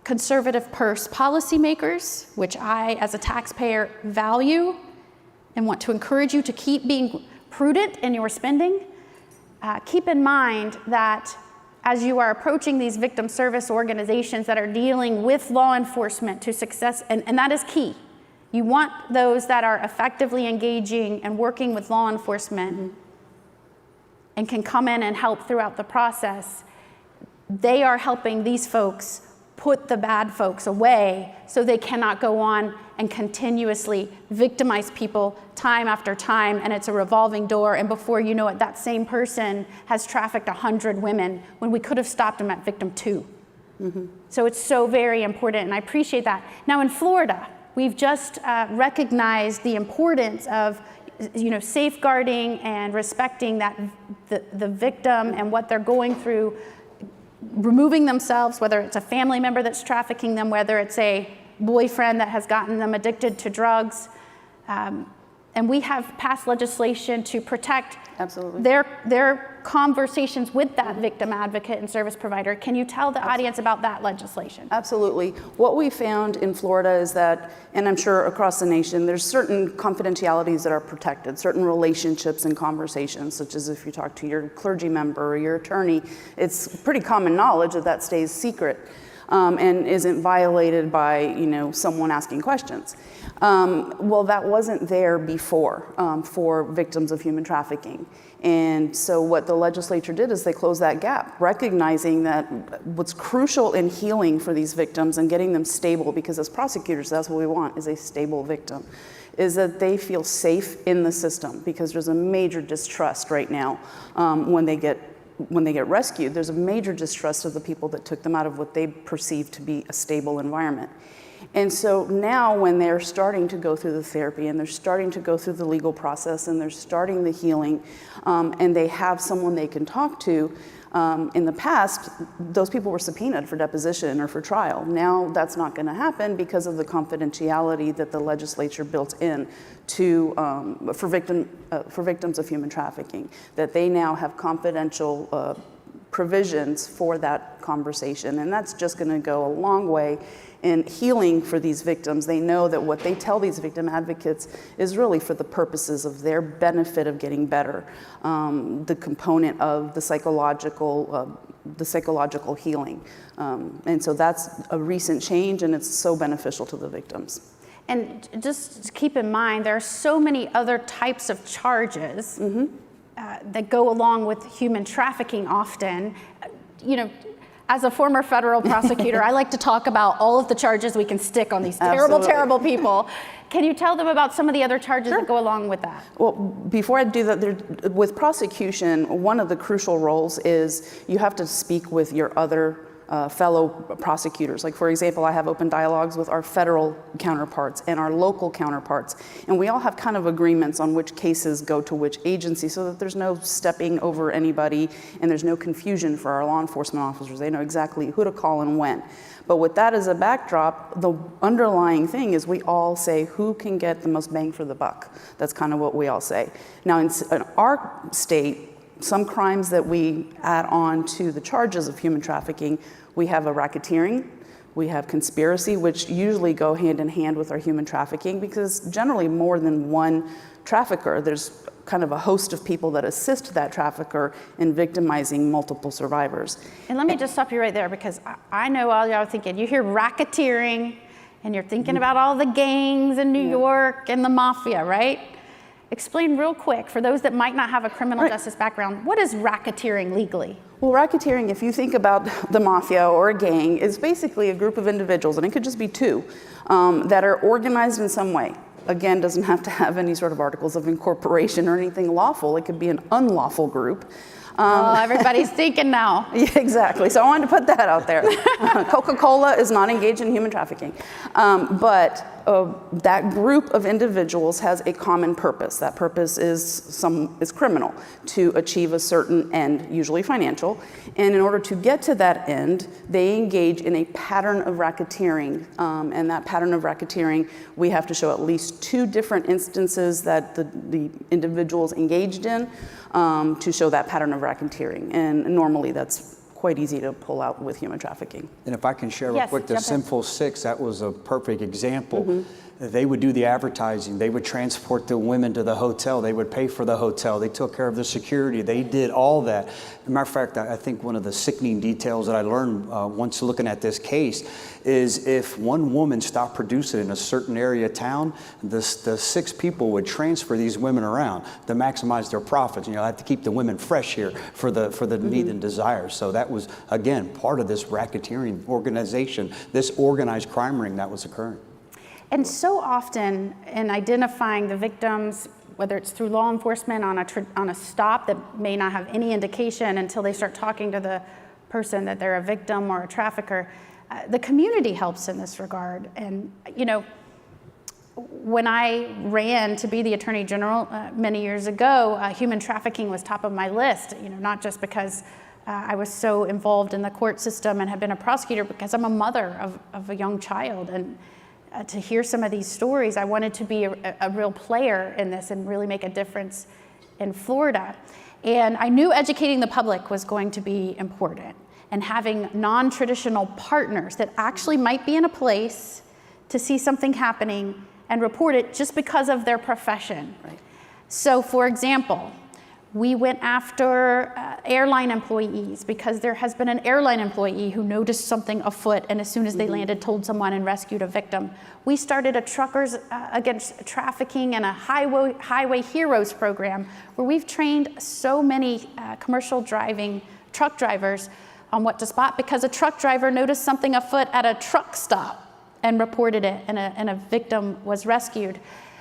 conservative purse policymakers, which I, as a taxpayer, value and want to encourage you to keep being prudent in your spending, keep in mind that as you are approaching these victim service organizations that are dealing with law enforcement to success, and that is key. You want those that are effectively engaging and working with law enforcement and can come in and help throughout the process. They are helping these folks put the bad folks away so they cannot go on and continuously victimize people time after time, and it's a revolving door, and before you know it, that same person has trafficked 100 women when we could have stopped them at victim 2. So it's so very important, and I appreciate that. Now in Florida, we've just recognized the importance of safeguarding and respecting that the victim and what they're going through, removing themselves, whether it's a family member that's trafficking them, whether it's a boyfriend that has gotten them addicted to drugs. And we have passed legislation to protect their conversations with that victim advocate and service provider. Can you tell the audience about that legislation? Absolutely. What we found in Florida is that, and I'm sure across the nation, there's certain confidentialities that are protected, certain relationships and conversations, such as if you talk to your clergy member or your attorney, it's pretty common knowledge that that stays secret and isn't violated by someone asking questions. Well, that wasn't there before for victims of human trafficking. And so what the legislature did is they closed that gap, recognizing that what's crucial in healing for these victims and getting them stable, because as prosecutors, that's what we want, is a stable victim, is that they feel safe in the system, because there's a major distrust right now when they get rescued. There's a major distrust of the people that took them out of what they perceive to be a stable environment. And so now when they're starting to go through the therapy and they're starting to go through the legal process and they're starting the healing and they have someone they can talk to, in the past, those people were subpoenaed for deposition or for trial. Now that's not going to happen because of the confidentiality that the legislature built in to, for victims of human trafficking, that they now have confidential provisions for that conversation. And that's just going to go a long way in healing for these victims. They know that what they tell these victim advocates is really for the purposes of their benefit of getting better, the component of the psychological healing. And so that's a recent change, and it's so beneficial to the victims. And just keep in mind, there are so many other types of charges that go along with human trafficking often. As a former federal prosecutor, I like to talk about all of the charges we can stick on these terrible, terrible people. Can you tell them about some of the other charges that go along with that? Well, before I do that, with prosecution, one of the crucial roles is you have to speak with your other fellow prosecutors. Like, for example, I have open dialogues with our federal counterparts and our local counterparts, and we all have kind of agreements on which cases go to which agency so that there's no stepping over anybody and there's no confusion for our law enforcement officers. They know exactly who to call and when. But with that as a backdrop, the underlying thing is we all say who can get the most bang for the buck. That's kind of what we all say. Now, in our state, some crimes that we add on to the charges of human trafficking, we have a racketeering, we have conspiracy, which usually go hand in hand with our human trafficking, because generally more than one trafficker. There's kind of a host of people that assist that trafficker in victimizing multiple survivors. And let me just stop you right there, because I know all y'all are thinking, you hear racketeering and you're thinking about all the gangs in New York and the mafia, right? Explain real quick, for those that might not have a criminal justice background, what is racketeering legally? Well, racketeering, if you think about the mafia or a gang, is basically a group of individuals, and it could just be two, that are organized in some way. Again, doesn't have to have any sort of articles of incorporation or anything lawful. It could be an unlawful group. Everybody's thinking now. Yeah, exactly. So I wanted to put that out there. Coca-Cola is not engaged in human trafficking. But that group of individuals has a common purpose. That purpose is criminal, to achieve a certain end, usually financial. And in order to get to that end, they engage in a pattern of racketeering. And that pattern of racketeering, we have to show at least 2 different instances that the individuals engaged in to show that pattern of racketeering. And normally that's quite easy to pull out with human trafficking. And if I can share real Yes, quick, the jump in. Sinful Six, that was a perfect example. They would do the advertising. They would transport the women to the hotel. They would pay for the hotel. They took care of the security. They did all that. As a matter of fact, I think one of the sickening details that I learned once looking at this case is if one woman stopped producing in a certain area of town, the 6 people would transfer these women around to maximize their profits. You know, I have to keep the women fresh here for the need and desire. So that was, again, part of this racketeering organization, this organized crime ring that was occurring. And so often in identifying the victims, whether it's through law enforcement on a stop that may not have any indication until they start talking to the person that they're a victim or a trafficker, the community helps in this regard. And, you know, when I ran to be the Attorney General many years ago, human trafficking was top of my list, you know, not just because I was so involved in the court system and have been a prosecutor, because I'm a mother of a young child. And to hear some of these stories, I wanted to be a real player in this and really make a difference in Florida. And I knew educating the public was going to be important, and having non-traditional partners that actually might be in a place to see something happening and report it just because of their profession. Right. So for example, we went after airline employees because there has been an airline employee who noticed something afoot and as soon as they landed told someone and rescued a victim. We started a Truckers Against Trafficking and a Highway Heroes program where we've trained so many commercial driving truck drivers on what to spot because a truck driver noticed something afoot at a truck stop and reported it, and a victim was rescued.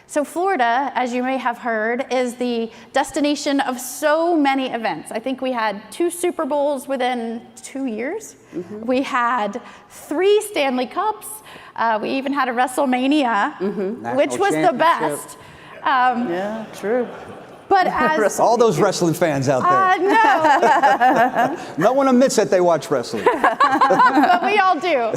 So Florida, as you may have heard, is the destination of so many events. I think we had 2 Super Bowls within 2 years. We had 3 Stanley Cups. We even had a WrestleMania, which was the best. Yeah, true. But as All those wrestling fans out there. no, No one admits that they watch wrestling. but we all do.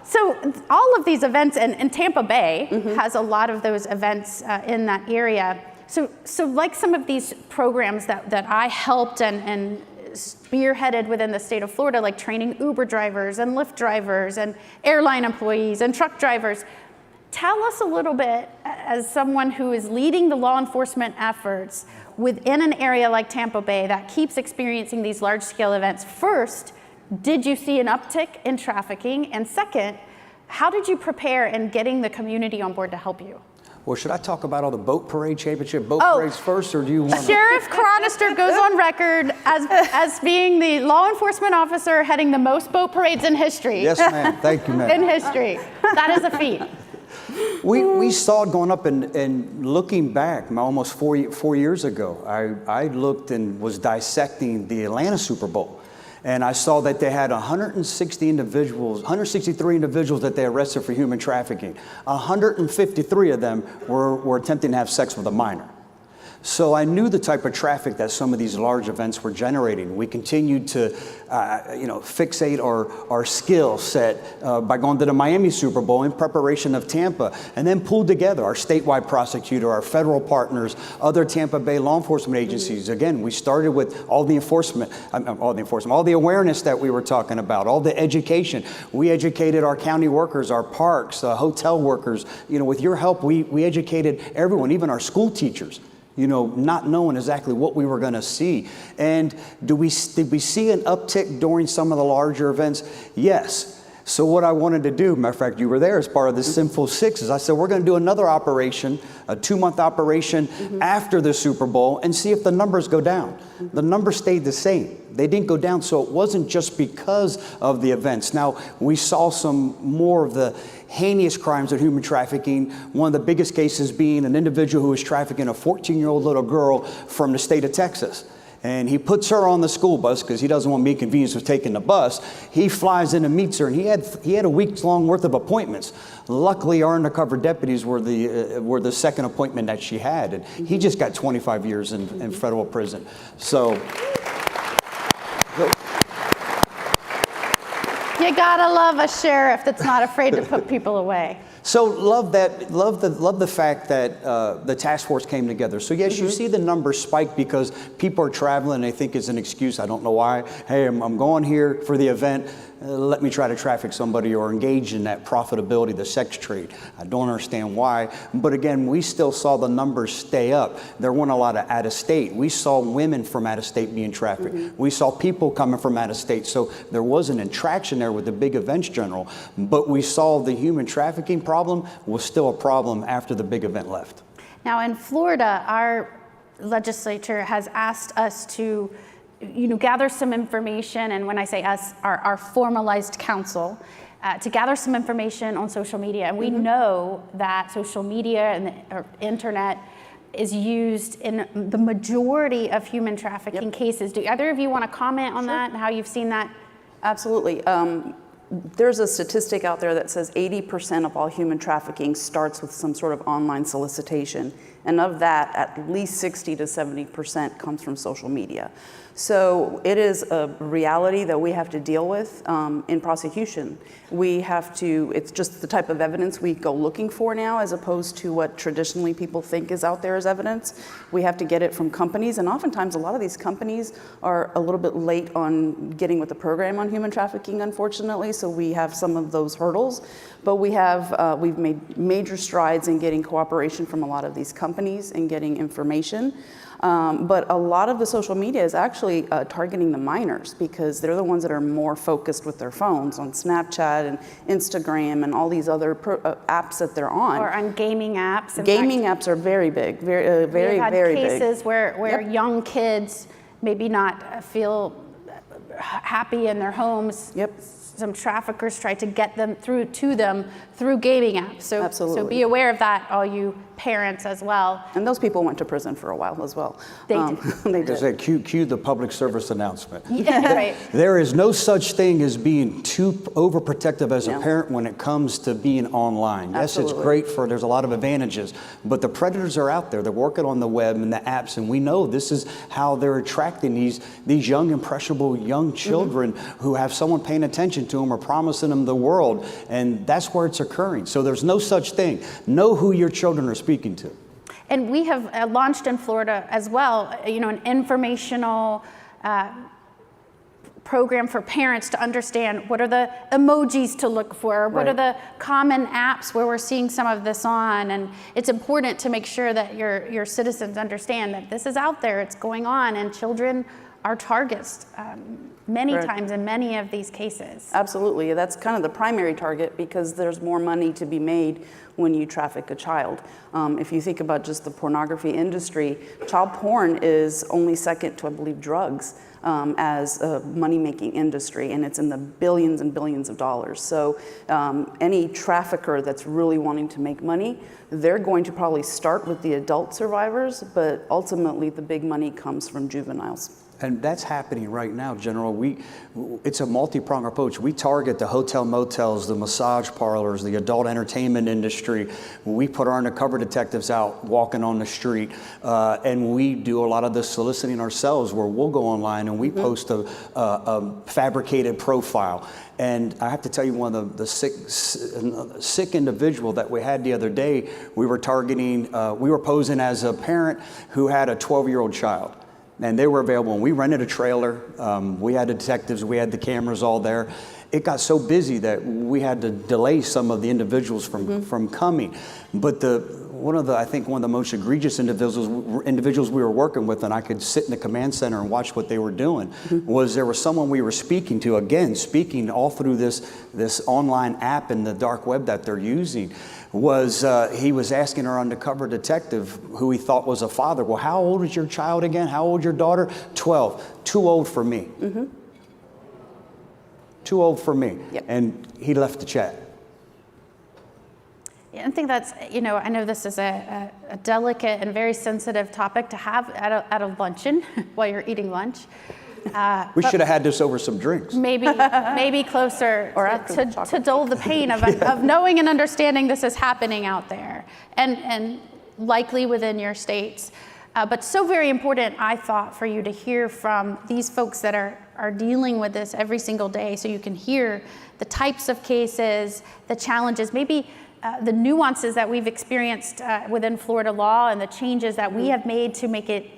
So all of these events, and Tampa Bay has a lot of those events in that area. So like some of these programs that I helped and spearheaded within the state of Florida, like training Uber drivers and Lyft drivers and airline employees and truck drivers. Tell us a little bit, as someone who is leading the law enforcement efforts within an area like Tampa Bay that keeps experiencing these large-scale events. First, did you see an uptick in trafficking? And second, how did you prepare in getting the community on board to help you? Well, should I talk about all the boat parade championship parades first, or do you want to? Sheriff Chronister goes on record as being the law enforcement officer heading the most boat parades in history. Yes, ma'am. Thank you, ma'am. In history. That is a feat. We saw it going up, and looking back, almost 4 years ago, I looked and was dissecting the Atlanta Super Bowl. And I saw that they had 163 individuals that they arrested for human trafficking. 153 of them were attempting to have sex with a minor. So I knew the type of traffic that some of these large events were generating. We continued to, fixate our skill set by going to the Miami Super Bowl in preparation of Tampa, and then pulled together our statewide prosecutor, our federal partners, other Tampa Bay law enforcement agencies. Again, we started with all the awareness that we were talking about, all the education. We educated our county workers, our parks, hotel workers. You know, with your help, we educated everyone, even our school teachers. Not knowing exactly what we were going to see. And did we see an uptick during some of the larger events? Yes. So what I wanted to do, matter of fact, you were there as part of the Sinful Sixes. I said, we're going to do another operation, a 2-month operation after the Super Bowl, and see if the numbers go down. The numbers stayed the same. They didn't go down, so it wasn't just because of the events. Now, we saw some more of the heinous crimes of human trafficking, one of the biggest cases being an individual who was trafficking a 14-year-old little girl from the state of Texas. And he puts her on the school bus because he doesn't want to be inconvenienced with taking the bus. He flies in and meets her, and he had a week's long worth of appointments. Luckily, our undercover deputies were the second appointment that she had, and he just got 25 years in federal prison. So You gotta love a sheriff that's not afraid to put people away. So love the fact that the task force came together. So yes, you see the numbers spike because people are traveling. They think it's an excuse. I don't know why. Hey, I'm going here for the event. Let me try to traffic somebody or engage in that profitability, the sex trade. I don't understand why. But again, we still saw the numbers stay up. There weren't a lot of out of state. We saw women from out of state being trafficked. We saw people coming from out of state. So there was an attraction there with the big events general. But we saw the human trafficking problem was still a problem after the big event left. Now in Florida, our legislature has asked us to gather some information, and when I say us, our formalized council, to gather some information on social media. And we know that social media and the internet is used in the majority of human trafficking cases. Do either of you want to comment on that and how you've seen that? Absolutely. There's a statistic out there that says 80% of all human trafficking starts with some sort of online solicitation. And of that, at least 60 to 70% comes from social media. So it is a reality that we have to deal with in prosecution. We have to, it's just the type of evidence we go looking for now as opposed to what traditionally people think is out there as evidence. We have to get it from companies, and oftentimes a lot of these companies are a little bit late on getting with the program on human trafficking, unfortunately, so we have some of those hurdles. But we've made major strides in getting cooperation from a lot of these companies and getting information. But a lot of the social media is actually targeting the minors because they're the ones that are more focused with their phones on Snapchat and Instagram and all these other apps that they're on. Or on gaming apps. Gaming apps are very big, very big. We've had cases where young kids maybe not feel happy in their homes. Some traffickers try to get them through gaming apps. So, absolutely. So be aware of that, all you parents as well. And those people went to prison for a while as well. They did. They did. Cue the public service announcement. Yeah, right. There is no such thing as being too overprotective as a parent when it comes to being online. Yes, it's great there's a lot of advantages, but the predators are out there. They're working on the web and the apps, and we know this is how they're attracting these young, impressionable young children who have someone paying attention to them or promising them the world, and that's where it's occurring. So there's no such thing. Know who your children are speaking to. And we have launched in Florida as well, an informational program for parents to understand what are the emojis to look for, what are the common apps where we're seeing some of this on, and it's important to make sure that your citizens understand that this is out there, it's going on, and children are targets many times in many of these cases. Absolutely, that's kind of the primary target because there's more money to be made when you traffic a child. If you think about just the pornography industry, child porn is only second to, I believe, drugs as a money-making industry, and it's in the billions and billions of dollars. So any trafficker that's really wanting to make money, they're going to probably start with the adult survivors, but ultimately the big money comes from juveniles. And that's happening right now, General. It's a multi-pronged approach. We target the hotel motels, the massage parlors, the adult entertainment industry. We put our undercover detectives out walking on the street, and we do a lot of the soliciting ourselves where we'll go online and we post a fabricated profile. And I have to tell you, one of the sick individual that we had the other day, we were targeting, we were posing as a parent who had a 12-year-old child. And they were available, and we rented a trailer. We had the detectives, we had the cameras all there. It got so busy that we had to delay some of the individuals from coming. But one of the most egregious individuals we were working with, and I could sit in the command center and watch what they were doing, was there was someone we were speaking to, again, speaking all through this online app and the dark web that they're using. He was asking our undercover detective, who he thought was a father, well, how old is your child again? How old is your daughter? 12. Too old for me. Too old for me. Yep. And he left the chat. I think that's, I know this is a delicate and very sensitive topic to have at a luncheon while you're eating lunch. We should have had this over some drinks. Maybe closer to dull the pain of knowing and understanding this is happening out there and likely within your states. But so very important, I thought, for you to hear from these folks that are dealing with this every single day, so you can hear the types of cases, the challenges, maybe the nuances that we've experienced within Florida law and the changes that we have made to make it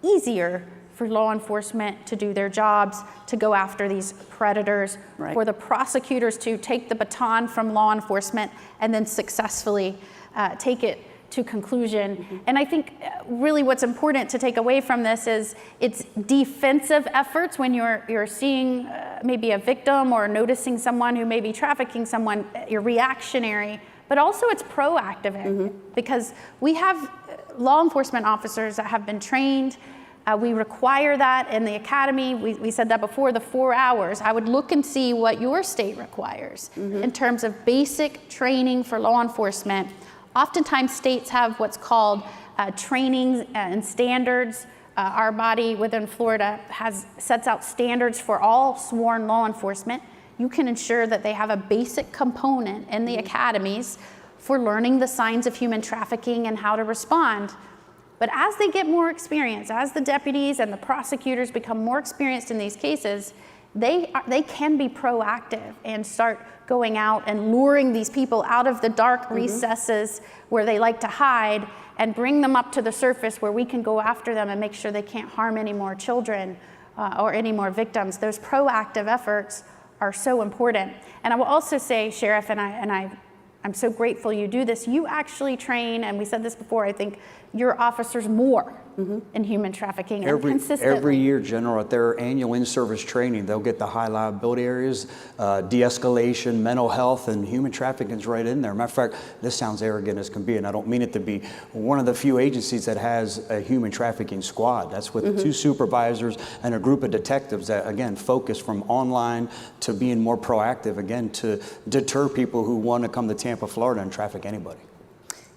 easier for law enforcement to do their jobs, to go after these predators, for the prosecutors to take the baton from law enforcement and then successfully take it to conclusion. And I think really what's important to take away from this is it's defensive efforts when you're seeing maybe a victim or noticing someone who may be trafficking someone, you're reactionary, but also it's proactive because we have law enforcement officers that have been trained. We require that in the academy. We said that before, the 4 hours. I would look and see what your state requires in terms of basic training for law enforcement. Oftentimes states have what's called trainings and standards. Our body within Florida sets out standards for all sworn law enforcement. You can ensure that they have a basic component in the academies for learning the signs of human trafficking and how to respond. But as they get more experience, as the deputies and the prosecutors become more experienced in these cases, they can be proactive and start going out and luring these people out of the dark recesses where they like to hide and bring them up to the surface where we can go after them and make sure they can't harm any more children or any more victims. Those proactive efforts are so important. And I will also say, Sheriff, I'm so grateful you do this. You actually train, and we said this before, I think, your officers more in human trafficking and consistently. Every year, General, at their annual in-service training, they'll get the high liability areas, de-escalation, mental health, and human trafficking is right in there. Matter of fact, this sounds arrogant as can be, and I don't mean it to be, one of the few agencies that has a human trafficking squad. That's with 2 supervisors and a group of detectives that, again, focus from online to being more proactive, again, to deter people who want to come to Tampa, Florida and traffic anybody.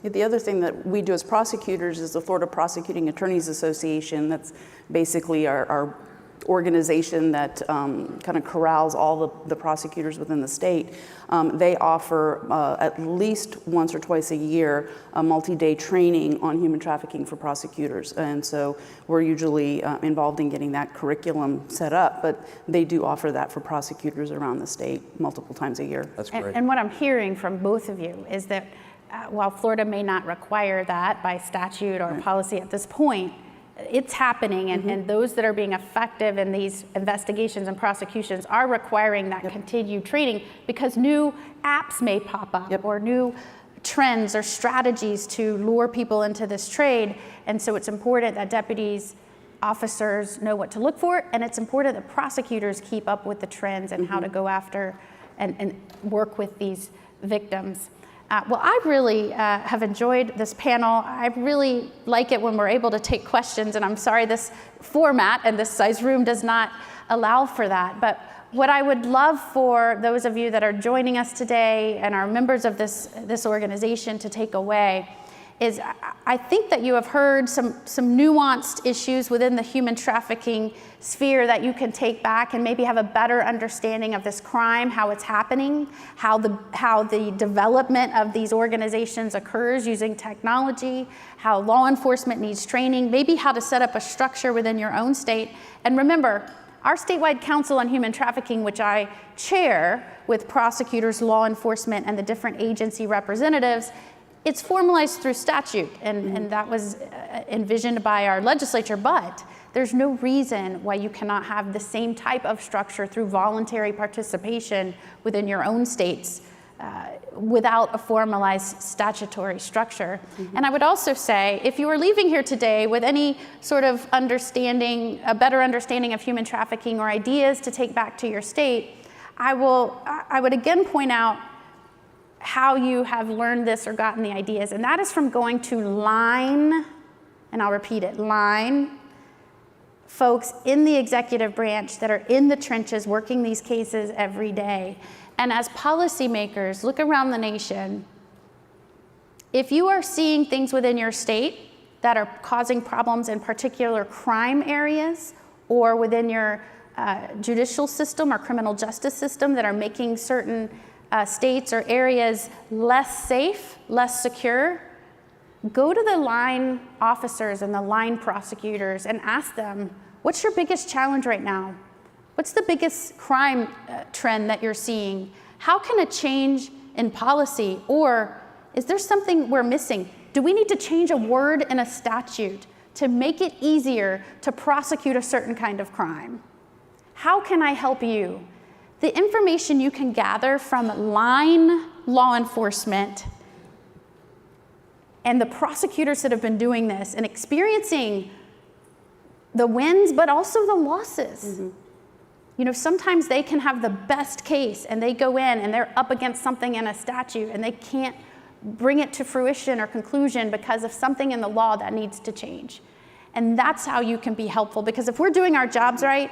The other thing that we do as prosecutors is the Florida Prosecuting Attorneys Association. That's basically our organization that kind of corrals all the prosecutors within the state. They offer at least once or twice a year a multi-day training on human trafficking for prosecutors. And so we're usually involved in getting that curriculum set up, but they do offer that for prosecutors around the state multiple times a year. That's great. And what I'm hearing from both of you is that while Florida may not require that by statute or policy at this point, it's happening, and those that are being effective in these investigations and prosecutions are requiring that continued training because new apps may pop up or new trends or strategies to lure people into this trade. And so it's important that deputies, officers know what to look for, and it's important that prosecutors keep up with the trends and how to go after and work with these victims. Well, I really have enjoyed this panel. I really like it when we're able to take questions, and I'm sorry this format and this size room does not allow for that. But what I would love for those of you that are joining us today and are members of this organization to take away is I think that you have heard some nuanced issues within the human trafficking sphere that you can take back and maybe have a better understanding of this crime, how it's happening, how the development of these organizations occurs using technology, how law enforcement needs training, maybe how to set up a structure within your own state. And remember, our statewide Council on Human Trafficking, which I chair with prosecutors, law enforcement, and the different agency representatives, it's formalized through statute, and that was envisioned by our legislature, but there's no reason why you cannot have the same type of structure through voluntary participation within your own states without a formalized statutory structure. And I would also say, if you are leaving here today with any sort of understanding, a better understanding of human trafficking or ideas to take back to your state, I would again point out how you have learned this or gotten the ideas, and that is from going to line, and I'll repeat it, line folks in the executive branch that are in the trenches working these cases every day. And as policymakers, look around the nation. If you are seeing things within your state that are causing problems in particular crime areas or within your judicial system or criminal justice system that are making certain states or areas less safe, less secure, go to the line officers and the line prosecutors and ask them, what's your biggest challenge right now? What's the biggest crime trend that you're seeing? How can a change in policy or Is there something we're missing? Do we need to change a word in a statute to make it easier to prosecute a certain kind of crime? How can I help you? The information you can gather from line law enforcement and the prosecutors that have been doing this and experiencing the wins, but also the losses. You know, sometimes they can have the best case and they go in and they're up against something in a statute and they can't bring it to fruition or conclusion because of something in the law that needs to change. And that's how you can be helpful, because if we're doing our jobs right,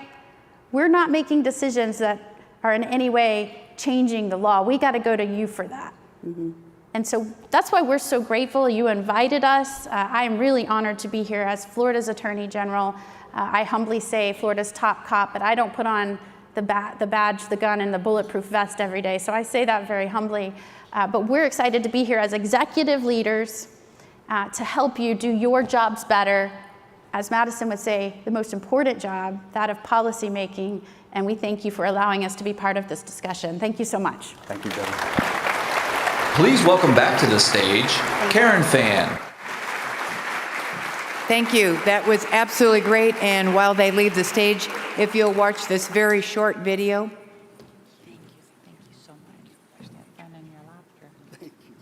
we're not making decisions that are in any way changing the law. We got to go to you for that. And so that's why we're so grateful you invited us. I am really honored to be here as Florida's Attorney General. I humbly say Florida's top cop, but I don't put on the badge, the gun, and the bulletproof vest every day. So I say that very humbly. But we're excited to be here as executive leaders to help you do your jobs better. As Madison would say, the most important job, that of policy making. And we thank you for allowing us to be part of this discussion. Thank you so much. Thank you, Debbie. Please welcome back to the stage, Karen Fan. Thank you. That was absolutely great. And while they leave the stage, if you'll watch this very short video. Thank you so much. Where's that gun in your lobster? Thank you.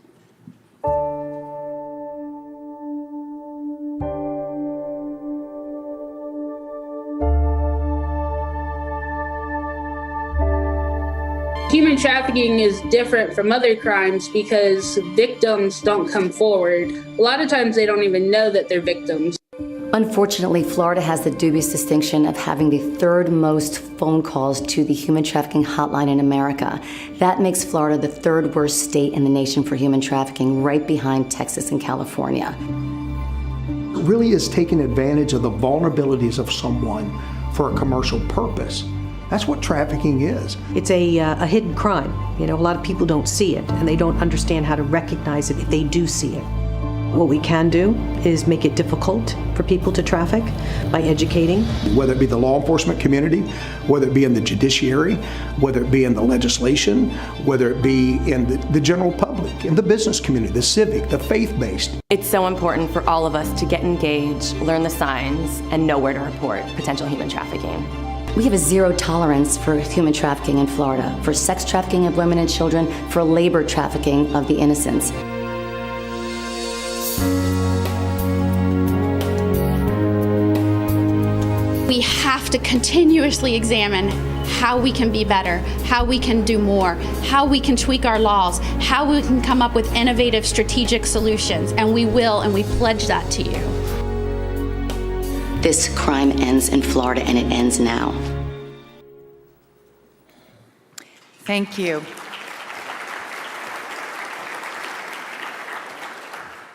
Human trafficking is different from other crimes because victims don't come forward. A lot of times they don't even know that they're victims. Unfortunately, Florida has the dubious distinction of having the third most phone calls to the human trafficking hotline in America. That makes Florida the third worst state in the nation for human trafficking, right behind Texas and California. It really is taking advantage of the vulnerabilities of someone for a commercial purpose. That's what trafficking is. It's a hidden crime. You know, a lot of people don't see it, and they don't understand how to recognize it if they do see it. What we can do is make it difficult for people to traffic by educating. Whether it be the law enforcement community, whether it be in the judiciary, whether it be in the legislation, whether it be in the general public, in the business community, the civic, the faith-based. It's so important for all of us to get engaged, learn the signs, and know where to report potential human trafficking. We have a zero tolerance for human trafficking in Florida, for sex trafficking of women and children, for labor trafficking of the innocents. We have to continuously examine how we can be better, how we can do more, how we can tweak our laws, how we can come up with innovative strategic solutions, and we will, and we pledge that to you. This crime ends in Florida, and it ends now. Thank you.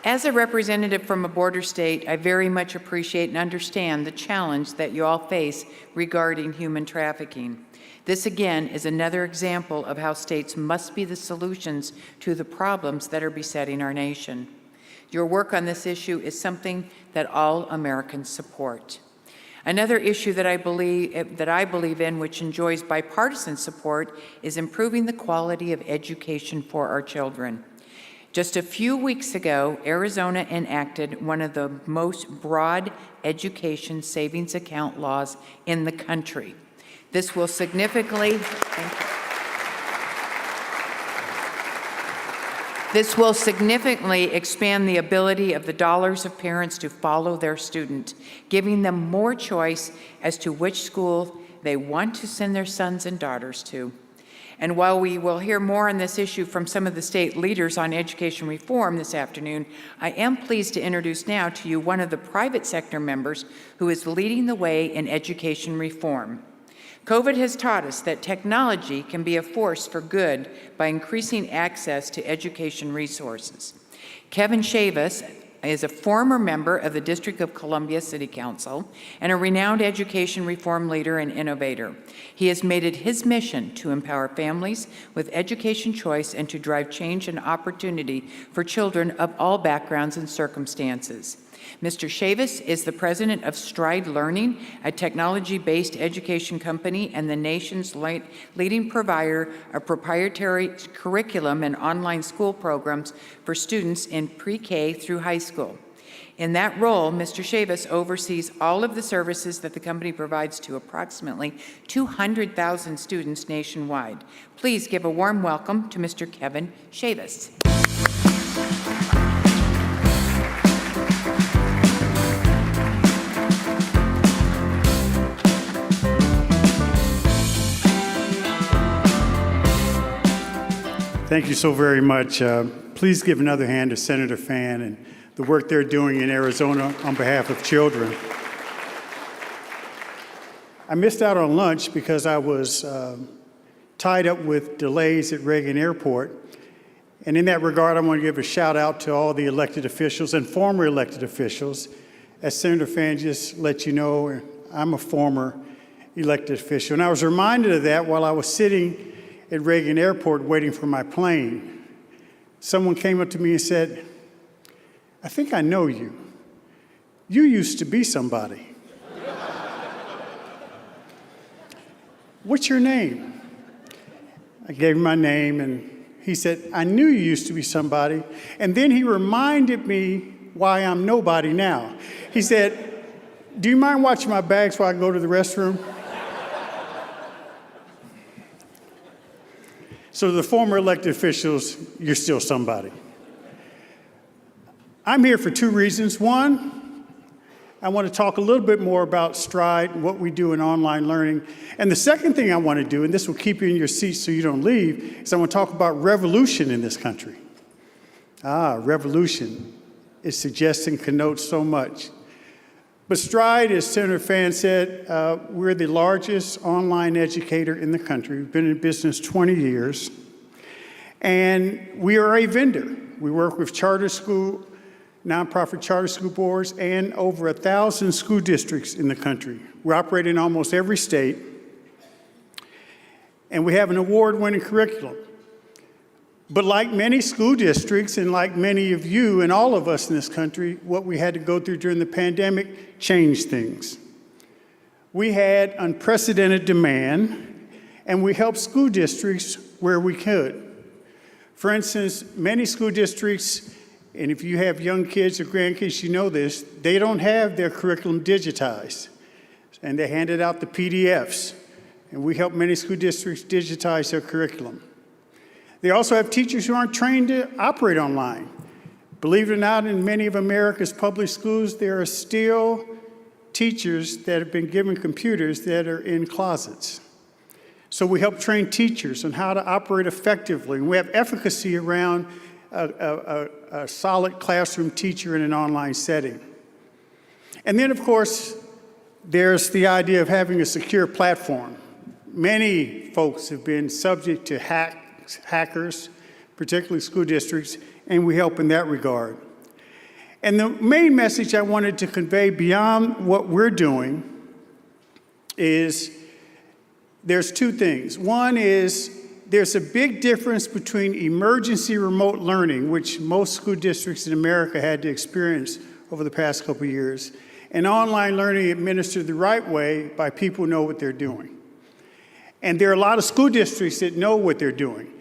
As a representative from a border state, I very much appreciate and understand the challenge that you all face regarding human trafficking. This again is another example of how states must be the solutions to the problems that are besetting our nation. Your work on this issue is something that all Americans support. Another issue that I believe in, which enjoys bipartisan support, is improving the quality of education for our children. Just a few weeks ago, Arizona enacted one of the most broad education savings account laws in the country. This will significantly expand the ability of the dollars of parents to follow their student, giving them more choice as to which school they want to send their sons and daughters to. And while we will hear more on this issue from some of the state leaders on education reform this afternoon, I am pleased to introduce now to you one of the private sector members who is leading the way in education reform. COVID has taught us that technology can be a force for good by increasing access to education resources. Kevin Chavous is a former member of the District of Columbia City Council and a renowned education reform leader and innovator. He has made it his mission to empower families with education choice and to drive change and opportunity for children of all backgrounds and circumstances. Mr. Chavous is the president of Stride Learning, a technology-based education company and the nation's leading provider of proprietary curriculum and online school programs for students in pre-K through high school. In that role, Mr. Chavous oversees all of the services that the company provides to approximately 200,000 students nationwide. Please give a warm welcome to Mr. Kevin Chavous. Thank you so very much. Please give another hand to Senator Fan and the work they're doing in Arizona on behalf of children. I missed out on lunch because I was tied up with delays at Reagan Airport. And in that regard, I want to give a shout out to all the elected officials and former elected officials. As Senator Fan just let you know, I'm a former elected official. And I was reminded of that while I was sitting at Reagan Airport waiting for my plane. Someone came up to me and said, "I think I know you. You used to be somebody." "What's your name?" I gave him my name, and he said, "I knew you used to be somebody." And then he reminded me why I'm nobody now. He said, "Do you mind watching my bags while I go to the restroom?" So the former elected officials, you're still somebody. I'm here for two reasons. One, I want to talk a little bit more about Stride and what we do in online learning. And the second thing I want to do, and this will keep you in your seats so you don't leave, is I want to talk about revolution in this country. Revolution. It suggests and connotes so much. But Stride, as Senator Fan said, we're the largest online educator in the country. We've been in business 20 years. And we are a vendor. We work with charter school, nonprofit charter school boards, and over 1,000 school districts in the country. We operate in almost every state. And we have an award-winning curriculum. But like many school districts and like many of you and all of us in this country, what we had to go through during the pandemic changed things. We had unprecedented demand, and we helped school districts where we could. For instance, many school districts, and if you have young kids or grandkids, you know this, they don't have their curriculum digitized, and they handed out the PDFs, and we help many school districts digitize their curriculum. They also have teachers who aren't trained to operate online. Believe it or not, in many of America's public schools, there are still teachers that have been given computers that are in closets. So we help train teachers on how to operate effectively. And we have efficacy around a solid classroom teacher in an online setting. And then, of course, there's the idea of having a secure platform. Many folks have been subject to hackers, particularly school districts, and we help in that regard. And the main message I wanted to convey beyond what we're doing is there's two things. One is there's a big difference between emergency remote learning, which most school districts in America had to experience over the past couple of years, and online learning administered the right way by people who know what they're doing. And there are a lot of school districts that know what they're doing.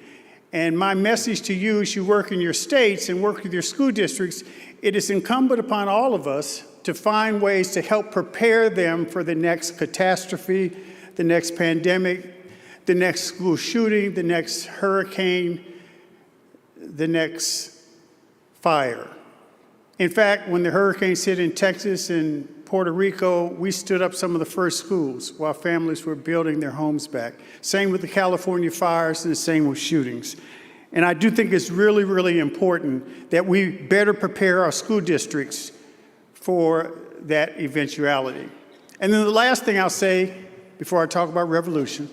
And my message to you as you work in your states and work with your school districts, it is incumbent upon all of us to find ways to help prepare them for the next catastrophe, the next pandemic, the next school shooting, the next hurricane, the next fire. In fact, when the hurricanes hit in Texas and Puerto Rico, we stood up some of the first schools while families were building their homes back. Same with the California fires and the same with shootings. And I do think it's really, really important that we better prepare our school districts for that eventuality. And then the last thing I'll say before I talk about revolution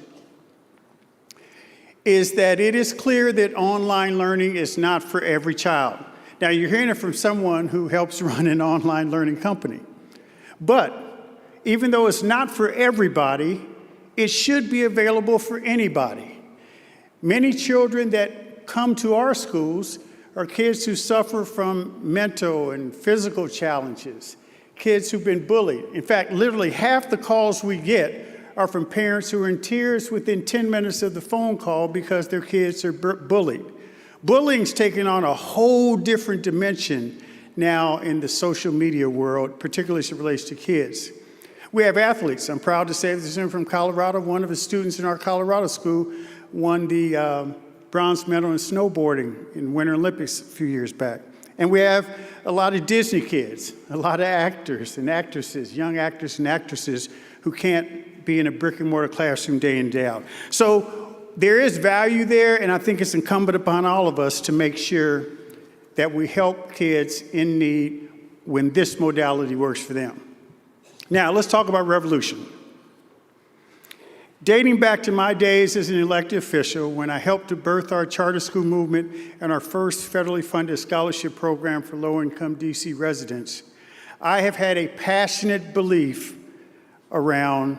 is that it is clear that online learning is not for every child. Now, you're hearing it from someone who helps run an online learning company. But even though it's not for everybody, it should be available for anybody. Many children that come to our schools are kids who suffer from mental and physical challenges, kids who've been bullied. In fact, literally half the calls we get are from parents who are in tears within 10 minutes of the phone call because their kids are bullied. Bullying's taken on a whole different dimension now in the social media world, particularly as it relates to kids. We have athletes. I'm proud to say this is from Colorado. One of the students in our Colorado school won the bronze medal in snowboarding in Winter Olympics a few years back. And we have a lot of Disney kids, a lot of actors and actresses, young actors and actresses who can't be in a brick and mortar classroom day in, day out. So there is value there, and I think it's incumbent upon all of us to make sure that we help kids in need when this modality works for them. Now, let's talk about revolution. Dating back to my days as an elected official, when I helped to birth our charter school movement and our first federally funded scholarship program for low-income DC residents, I have had a passionate belief around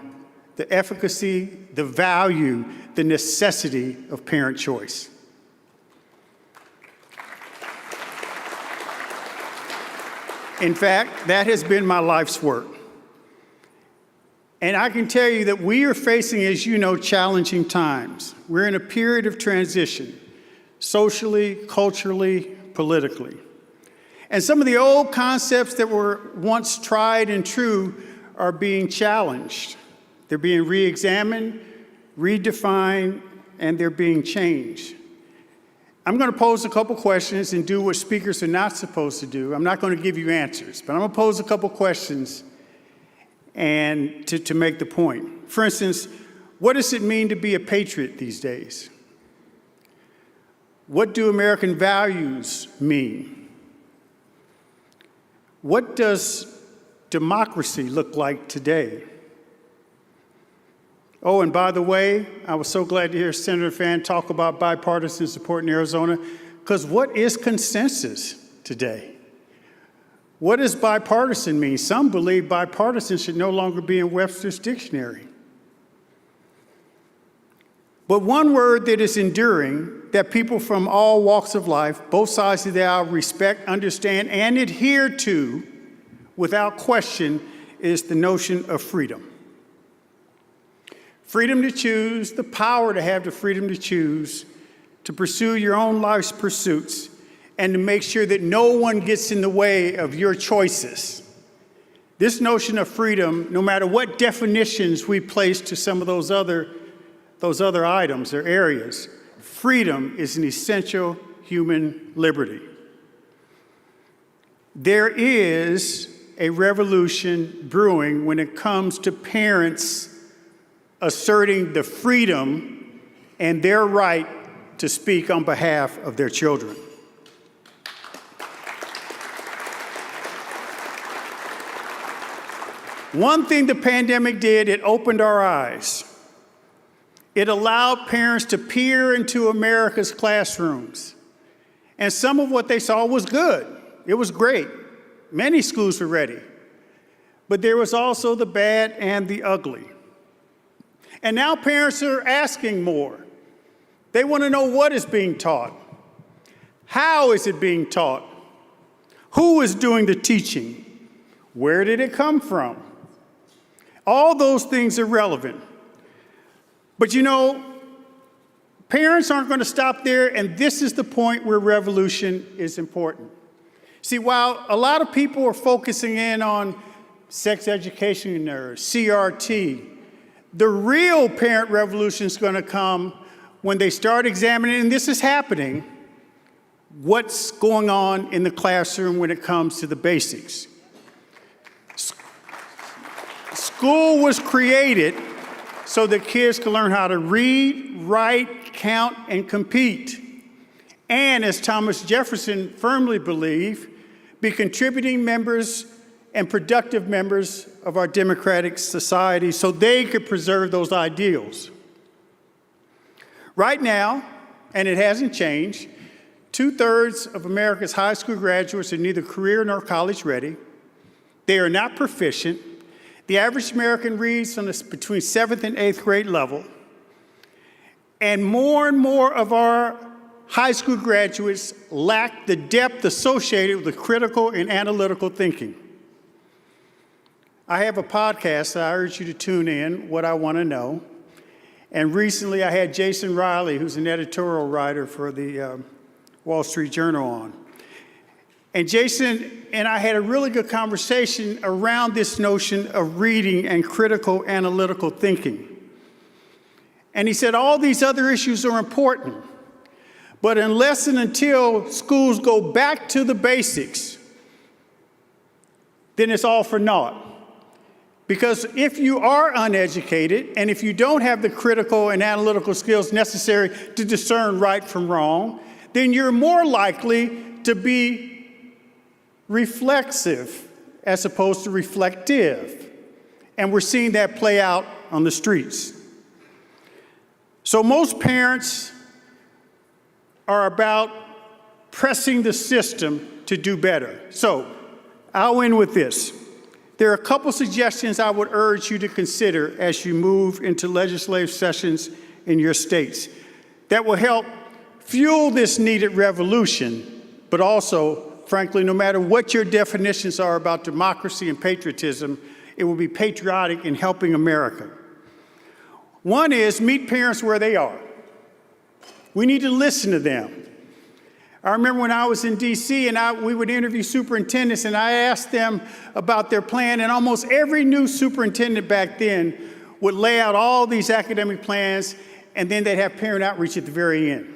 the efficacy, the value, the necessity of parent choice. In fact, that has been my life's work. And I can tell you that we are facing, as you know, challenging times. We're in a period of transition, socially, culturally, politically. And some of the old concepts that were once tried and true are being challenged. They're being re-examined, redefined, and they're being changed. I'm going to pose a couple questions and do what speakers are not supposed to do. I'm not going to give you answers, but I'm going to pose a couple questions and to make the point. For instance, what does it mean to be a patriot these days? What do American values mean? What does democracy look like today? Oh, and by the way, I was so glad to hear Senator Fan talk about bipartisan support in Arizona, because what is consensus today? What does bipartisan mean? Some believe bipartisan should no longer be in Webster's dictionary. But one word that is enduring, that people from all walks of life, both sides of the aisle, respect, understand, and adhere to without question, is the notion of freedom. Freedom to choose, the power to have the freedom to choose, to pursue your own life's pursuits, and to make sure that no one gets in the way of your choices. This notion of freedom, no matter what definitions we place to some of those other items or areas, freedom is an essential human liberty. There is a revolution brewing when it comes to parents asserting the freedom and their right to speak on behalf of their children. One thing the pandemic did, it opened our eyes. It allowed parents to peer into America's classrooms. And some of what they saw was good. It was great. Many schools were ready. But there was also the bad and the ugly. And now parents are asking more. They want to know what is being taught. How is it being taught? Who is doing the teaching? Where did it come from? All those things are relevant. But you know, parents aren't going to stop there, and this is the point where revolution is important. See, while a lot of people are focusing in on sex education or CRT, the real parent revolution is going to come when they start examining, and this is happening, what's going on in the classroom when it comes to the basics. School was created so that kids can learn how to read, write, count, and compete. And as Thomas Jefferson firmly believed, be contributing members and productive members of our democratic society so they could preserve those ideals. Right now, and it hasn't changed, 2/3 of America's high school graduates are neither career nor college ready. They are not proficient. The average American reads on between 7th and 8th grade level. And more of our high school graduates lack the depth associated with critical and analytical thinking. I have a podcast that I urge you to tune in, What I Want to Know. And recently I had Jason Riley, who's an editorial writer for the Wall Street Journal, on. And Jason and I had a really good conversation around this notion of reading and critical analytical thinking. And he said all these other issues are important, but unless and until schools go back to the basics, then it's all for naught. Because if you are uneducated and if you don't have the critical and analytical skills necessary to discern right from wrong, then you're more likely to be reflexive as opposed to reflective. And we're seeing that play out on the streets. So most parents are about pressing the system to do better. So I'll end with this. There are a couple suggestions I would urge you to consider as you move into legislative sessions in your states that will help fuel this needed revolution, but also, frankly, no matter what your definitions are about democracy and patriotism, it will be patriotic in helping America. One is meet parents where they are. We need to listen to them. I remember when I was in D.C. and we would interview superintendents, and I asked them about their plan, and almost every new superintendent back then would lay out all these academic plans, and then they'd have parent outreach at the very end.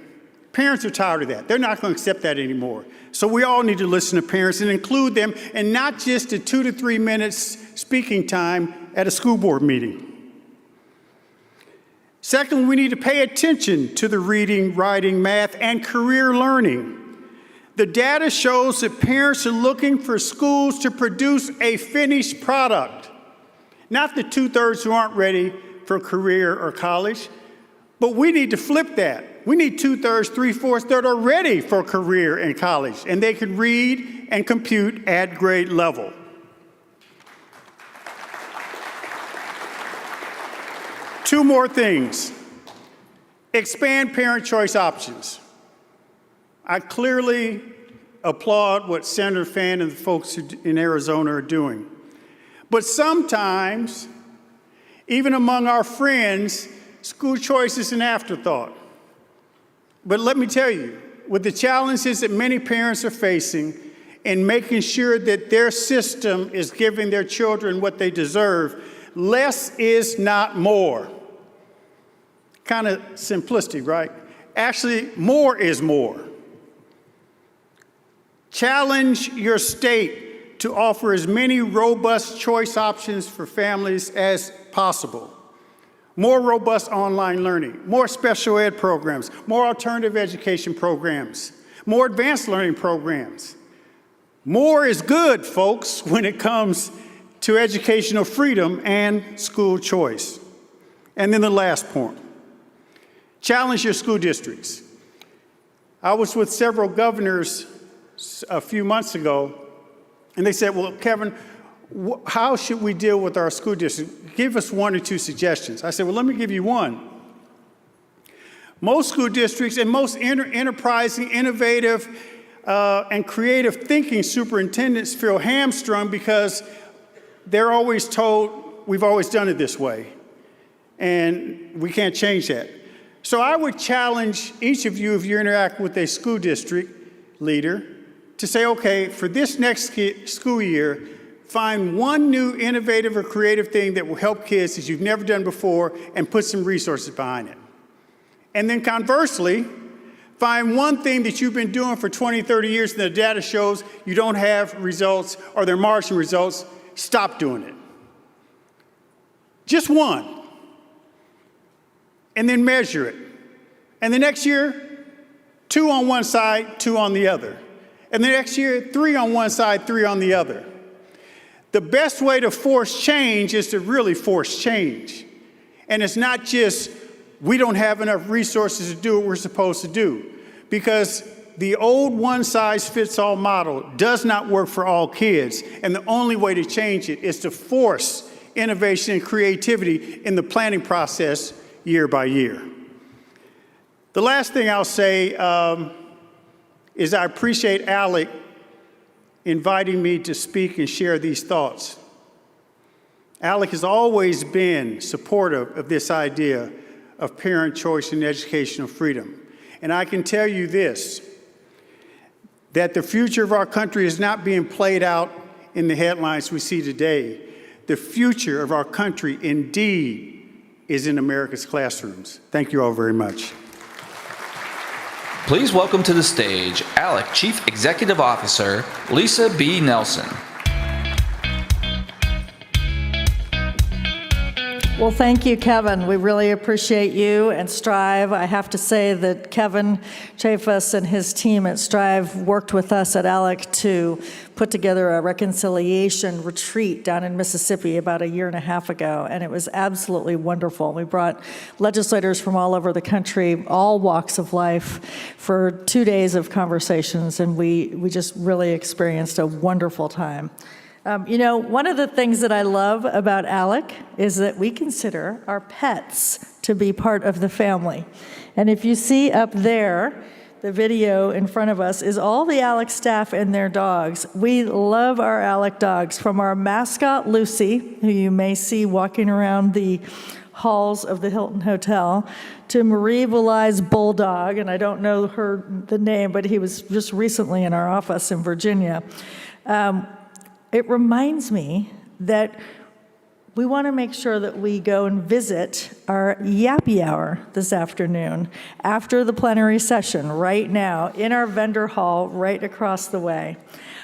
Parents are tired of that. They're not going to accept that anymore. So we all need to listen to parents and include them, and not just a 2 to 3 minutes speaking time at a school board meeting. Second, we need to pay attention to the reading, writing, math, and career learning. The data shows that parents are looking for schools to produce a finished product, not the 2/3 who aren't ready for career or college, but we need to flip that. We need 2/3, 3/4 that are ready for career and college, and they can read and compute at grade level. Two more things. Expand parent choice options. I clearly applaud what Senator Fan and the folks in Arizona are doing. But sometimes, even among our friends, school choice is an afterthought. But let me tell you, with the challenges that many parents are facing in making sure that their system is giving their children what they deserve, less is not more. Kind of simplistic, right? Actually, more is more. Challenge your state to offer as many robust choice options for families as possible. More robust online learning, more special ed programs, more alternative education programs, more advanced learning programs. More is good, folks, when it comes to educational freedom and school choice. And then the last point. Challenge your school districts. I was with several governors a few months ago, and they said, well, Kevin, how should we deal with our school district? Give us 1 or 2 suggestions. I said, well, let me give you one. Most school districts and most enterprising, innovative, and creative thinking superintendents feel hamstrung because they're always told, we've always done it this way, and we can't change that. So I would challenge each of you, if you interact with a school district leader, to say, okay, for this next school year, find one new innovative or creative thing that will help kids that you've never done before and put some resources behind it. And then conversely, find one thing that you've been doing for 20, 30 years and the data shows you don't have results or they're marginal results, stop doing it. Just one. And then measure it. And the next year, 2 on one side, 2 on the other. And the next year, 3 on one side, 3 on the other. The best way to force change is to really force change. And it's not just, we don't have enough resources to do what we're supposed to do. Because the old one-size-fits-all model does not work for all kids. And the only way to change it is to force innovation and creativity in the planning process year by year. The last thing I'll say is I appreciate ALEC inviting me to speak and share these thoughts. ALEC has always been supportive of this idea of parent choice and educational freedom. And I can tell you this, that the future of our country is not being played out in the headlines we see today. The future of our country indeed is in America's classrooms. Thank you all very much. Please welcome to the stage ALEC Chief Executive Officer Lisa B. Nelson. Well, thank you, Kevin. We really appreciate you and Strive. I have to say that Kevin Chavous and his team at Strive worked with us at ALEC to put together a reconciliation retreat down in Mississippi about 1.5 years ago, and it was absolutely wonderful. We brought legislators from all over the country, all walks of life, for 2 days of conversations, and we just really experienced a wonderful time. You know, one of the things that I love about ALEC is that we consider our pets to be part of the family. And if you see up there, the video in front of us is all the ALEC staff and their dogs. We love our ALEC dogs, from our mascot, Lucy, who you may see walking around the halls of the Hilton Hotel, to Marie Vulai's bulldog, and I don't know the name, but he was just recently in our office in Virginia. It reminds me that we want to make sure that we go and visit our Yappy Hour this afternoon after the plenary session right now in our vendor hall right across the way.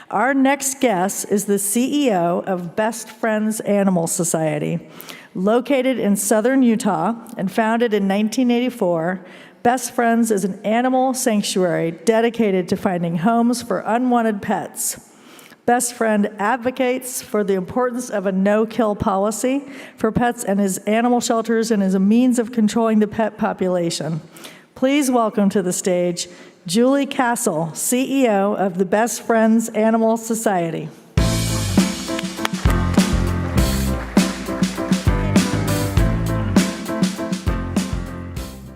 Our next guest is the CEO of Best Friends Animal Society. Located in southern Utah and founded in 1984, Best Friends is an animal sanctuary dedicated to finding homes for unwanted pets. Best Friend advocates for the importance of a no-kill policy for pets and his animal shelters and as a means of controlling the pet population. Please welcome to the stage Julie Counsel, CEO of the Best Friends Animal Society.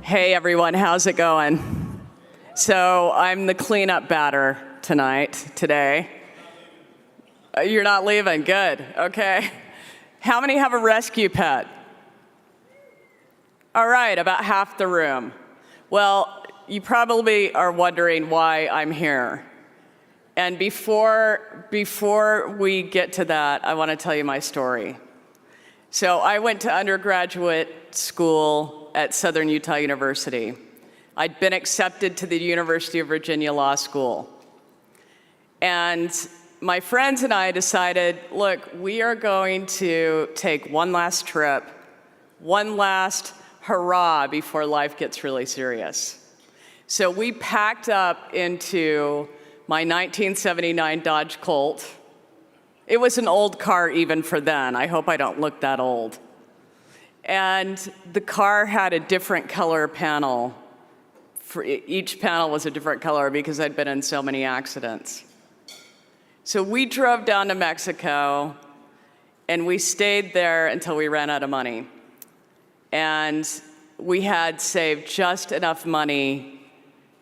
Hey everyone, how's it going? So I'm the cleanup batter today. You're not leaving, good, okay. How many have a rescue pet? All right, about half the room. Well, you probably are wondering why I'm here. And before we get to that, I want to tell you my story. So I went to undergraduate school at Southern Utah University. I'd been accepted to the University of Virginia Law School. And my friends and I decided, look, we are going to take one last trip, one last hurrah before life gets really serious. So we packed up into my 1979 Dodge Colt. It was an old car even for then. I hope I don't look that old. And the car had a different color panel. Each panel was a different color because I'd been in so many accidents. So we drove down to Mexico, and we stayed there until we ran out of money. And we had saved just enough money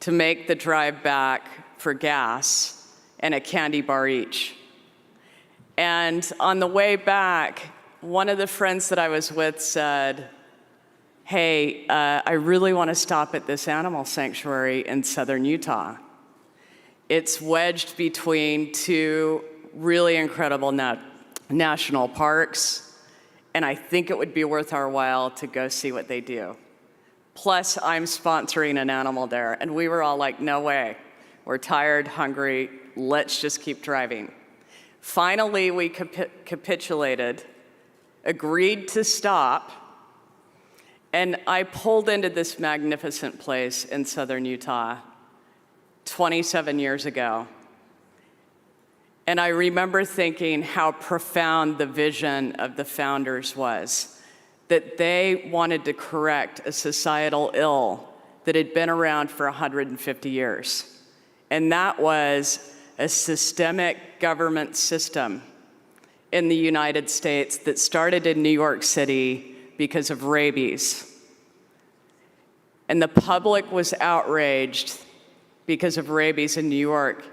to make the drive back for gas and a candy bar each. And on the way back, one of the friends that I was with said, hey, I really want to stop at this animal sanctuary in southern Utah. It's wedged between two really incredible national parks, and I think it would be worth our while to go see what they do. Plus, I'm sponsoring an animal there, and we were all like, no way. We're tired, hungry, let's just keep driving. Finally, we capitulated, agreed to stop, and I pulled into this magnificent place in southern Utah 27 years ago. And I remember thinking how profound the vision of the founders was, that they wanted to correct a societal ill that had been around for 150 years. And that was a systemic government system in the United States that started in New York City because of rabies. And the public was outraged because of rabies in New York,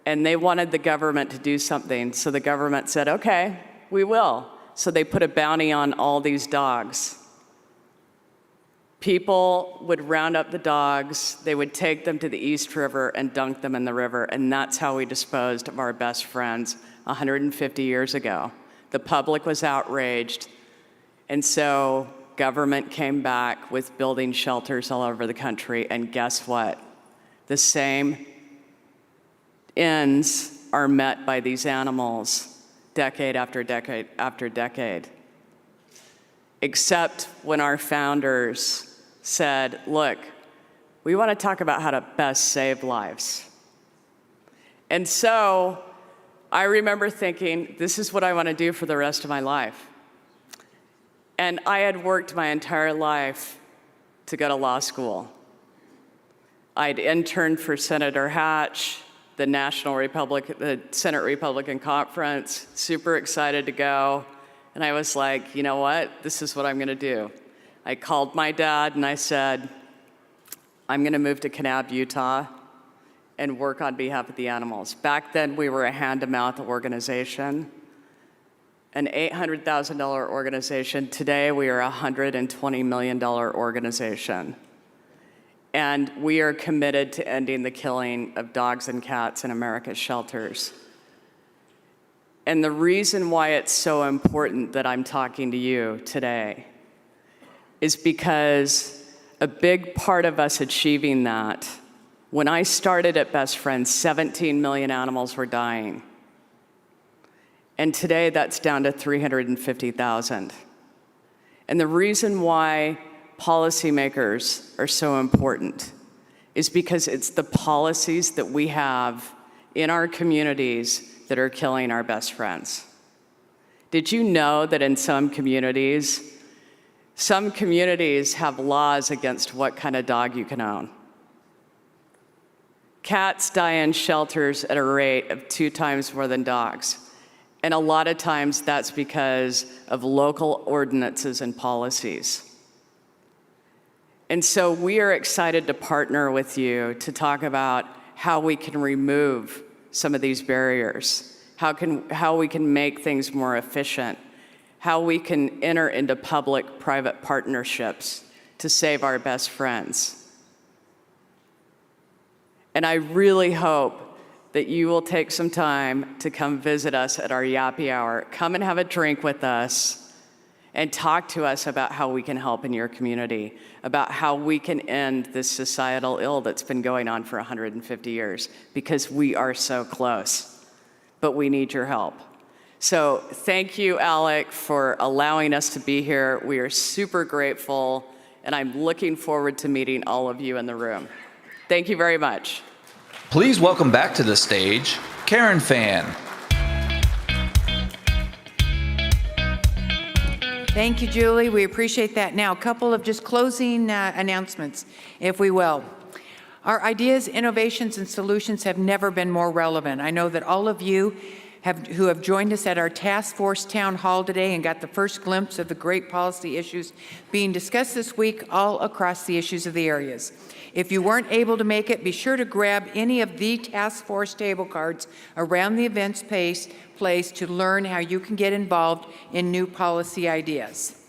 and they wanted the government to do something. So the government said, okay, we will. So they put a bounty on all these dogs. People would round up the dogs, they would take them to the East River and dunk them in the river, and that's how we disposed of our best friends 150 years ago. The public was outraged, and so government came back with building shelters all over the country, and guess what? The same ends are met by these animals decade after decade after decade. Except when our founders said, look, we want to talk about how to best save lives. And so I remember thinking, this is what I want to do for the rest of my life. And I had worked my entire life to go to law school. I'd interned for Senator Hatch, the Senate Republican Conference, super excited to go. And I was like, you know what? This is what I'm going to do. I called my dad and I said, I'm going to move to Kanab, Utah, and work on behalf of the animals. Back then, we were a hand-to-mouth organization, an $800,000 organization. Today, we are a $120 million organization. And we are committed to ending the killing of dogs and cats in America's shelters. And the reason why it's so important that I'm talking to you today is because a big part of us achieving that, when I started at Best Friends, 17 million animals were dying. And today that's down to 350,000. And the reason why policymakers are so important is because it's the policies that we have in our communities that are killing our best friends. Did you know that in some communities have laws against what kind of dog you can own? Cats die in shelters at a rate of 2 times more than dogs. And a lot of times that's because of local ordinances and policies. And so we are excited to partner with you to talk about how we can remove some of these barriers, how we can make things more efficient, how we can enter into public-private partnerships to save our best friends. And I really hope that you will take some time to come visit us at our Yappy Hour. Come and have a drink with us and talk to us about how we can help in your community, about how we can end this societal ill that's been going on for 150 years, because we are so close, but we need your help. So thank you, ALEC, for allowing us to be here. We are super grateful, and I'm looking forward to meeting all of you in the room. Thank you very much. Please welcome back to the stage, Karen Fan. Thank you, Julie. We appreciate that. Now, a couple of just closing announcements, if we will. Our ideas, innovations, and solutions have never been more relevant. I know that all of you who have joined us at our task force town hall today and got the first glimpse of the great policy issues being discussed this week all across the issues of the areas. If you weren't able to make it, be sure to grab any of the task force table cards around the events place to learn how you can get involved in new policy ideas.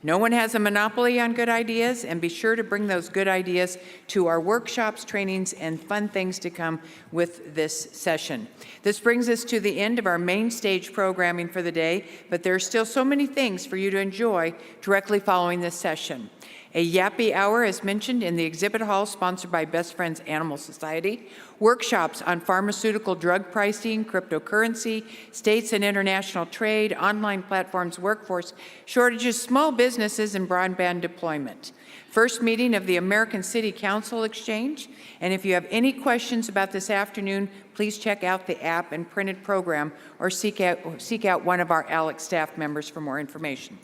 No one has a monopoly on good ideas, and be sure to bring those good ideas to our workshops, trainings, and fun things to come with this session. This brings us to the end of our main stage programming for the day, but there are still so many things for you to enjoy directly following this session. A Yappy Hour, as mentioned, in the exhibit hall, sponsored by Best Friends Animal Society. Workshops on pharmaceutical drug pricing, cryptocurrency, states and international trade, online platforms, workforce shortages, small businesses, and broadband deployment. First meeting of the American City Council Exchange. And if you have any questions about this afternoon, please check out the app and printed program, or seek out one of our ALEC staff members for more information.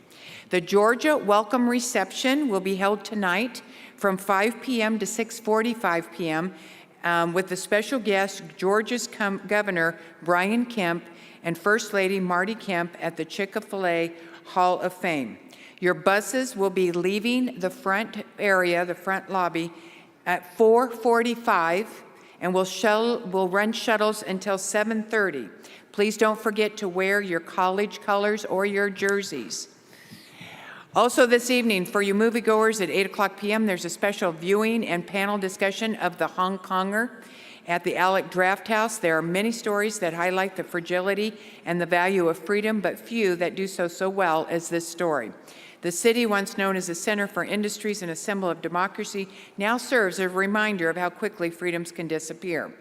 The Georgia Welcome Reception will be held tonight from 5 p.m. to 6:45 p.m. With the special guest, Georgia's Governor Brian Kemp and First Lady Marty Kemp at the Chick-fil-A Hall of Fame. Your buses will be leaving the front area, the front lobby, at 4:45, and we'll run shuttles until 7:30. Please don't forget to wear your college colors or your jerseys. Also this evening, for you moviegoers at 8 p.m., there's a special viewing and panel discussion of The Hong Konger at the ALEC Draft House. There are many stories that highlight the fragility and the value of freedom, but few that do so well as this story. The city, once known as a center for industries and a symbol of democracy, now serves as a reminder of how quickly freedoms can disappear.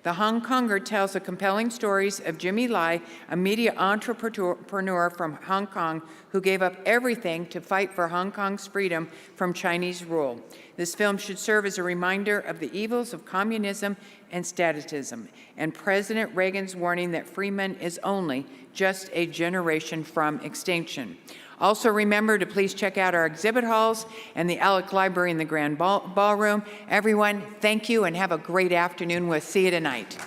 The Hong Konger tells the compelling stories of Jimmy Lai, a media entrepreneur from Hong Kong who gave up everything to fight for Hong Kong's freedom from Chinese rule. This film should serve as a reminder of the evils of communism and statism, and President Reagan's warning that Freeman is only just a generation from extinction. Also remember to please check out our exhibit halls and the ALEC Library in the Grand Ballroom. Everyone, thank you and have a great afternoon. We'll see you tonight.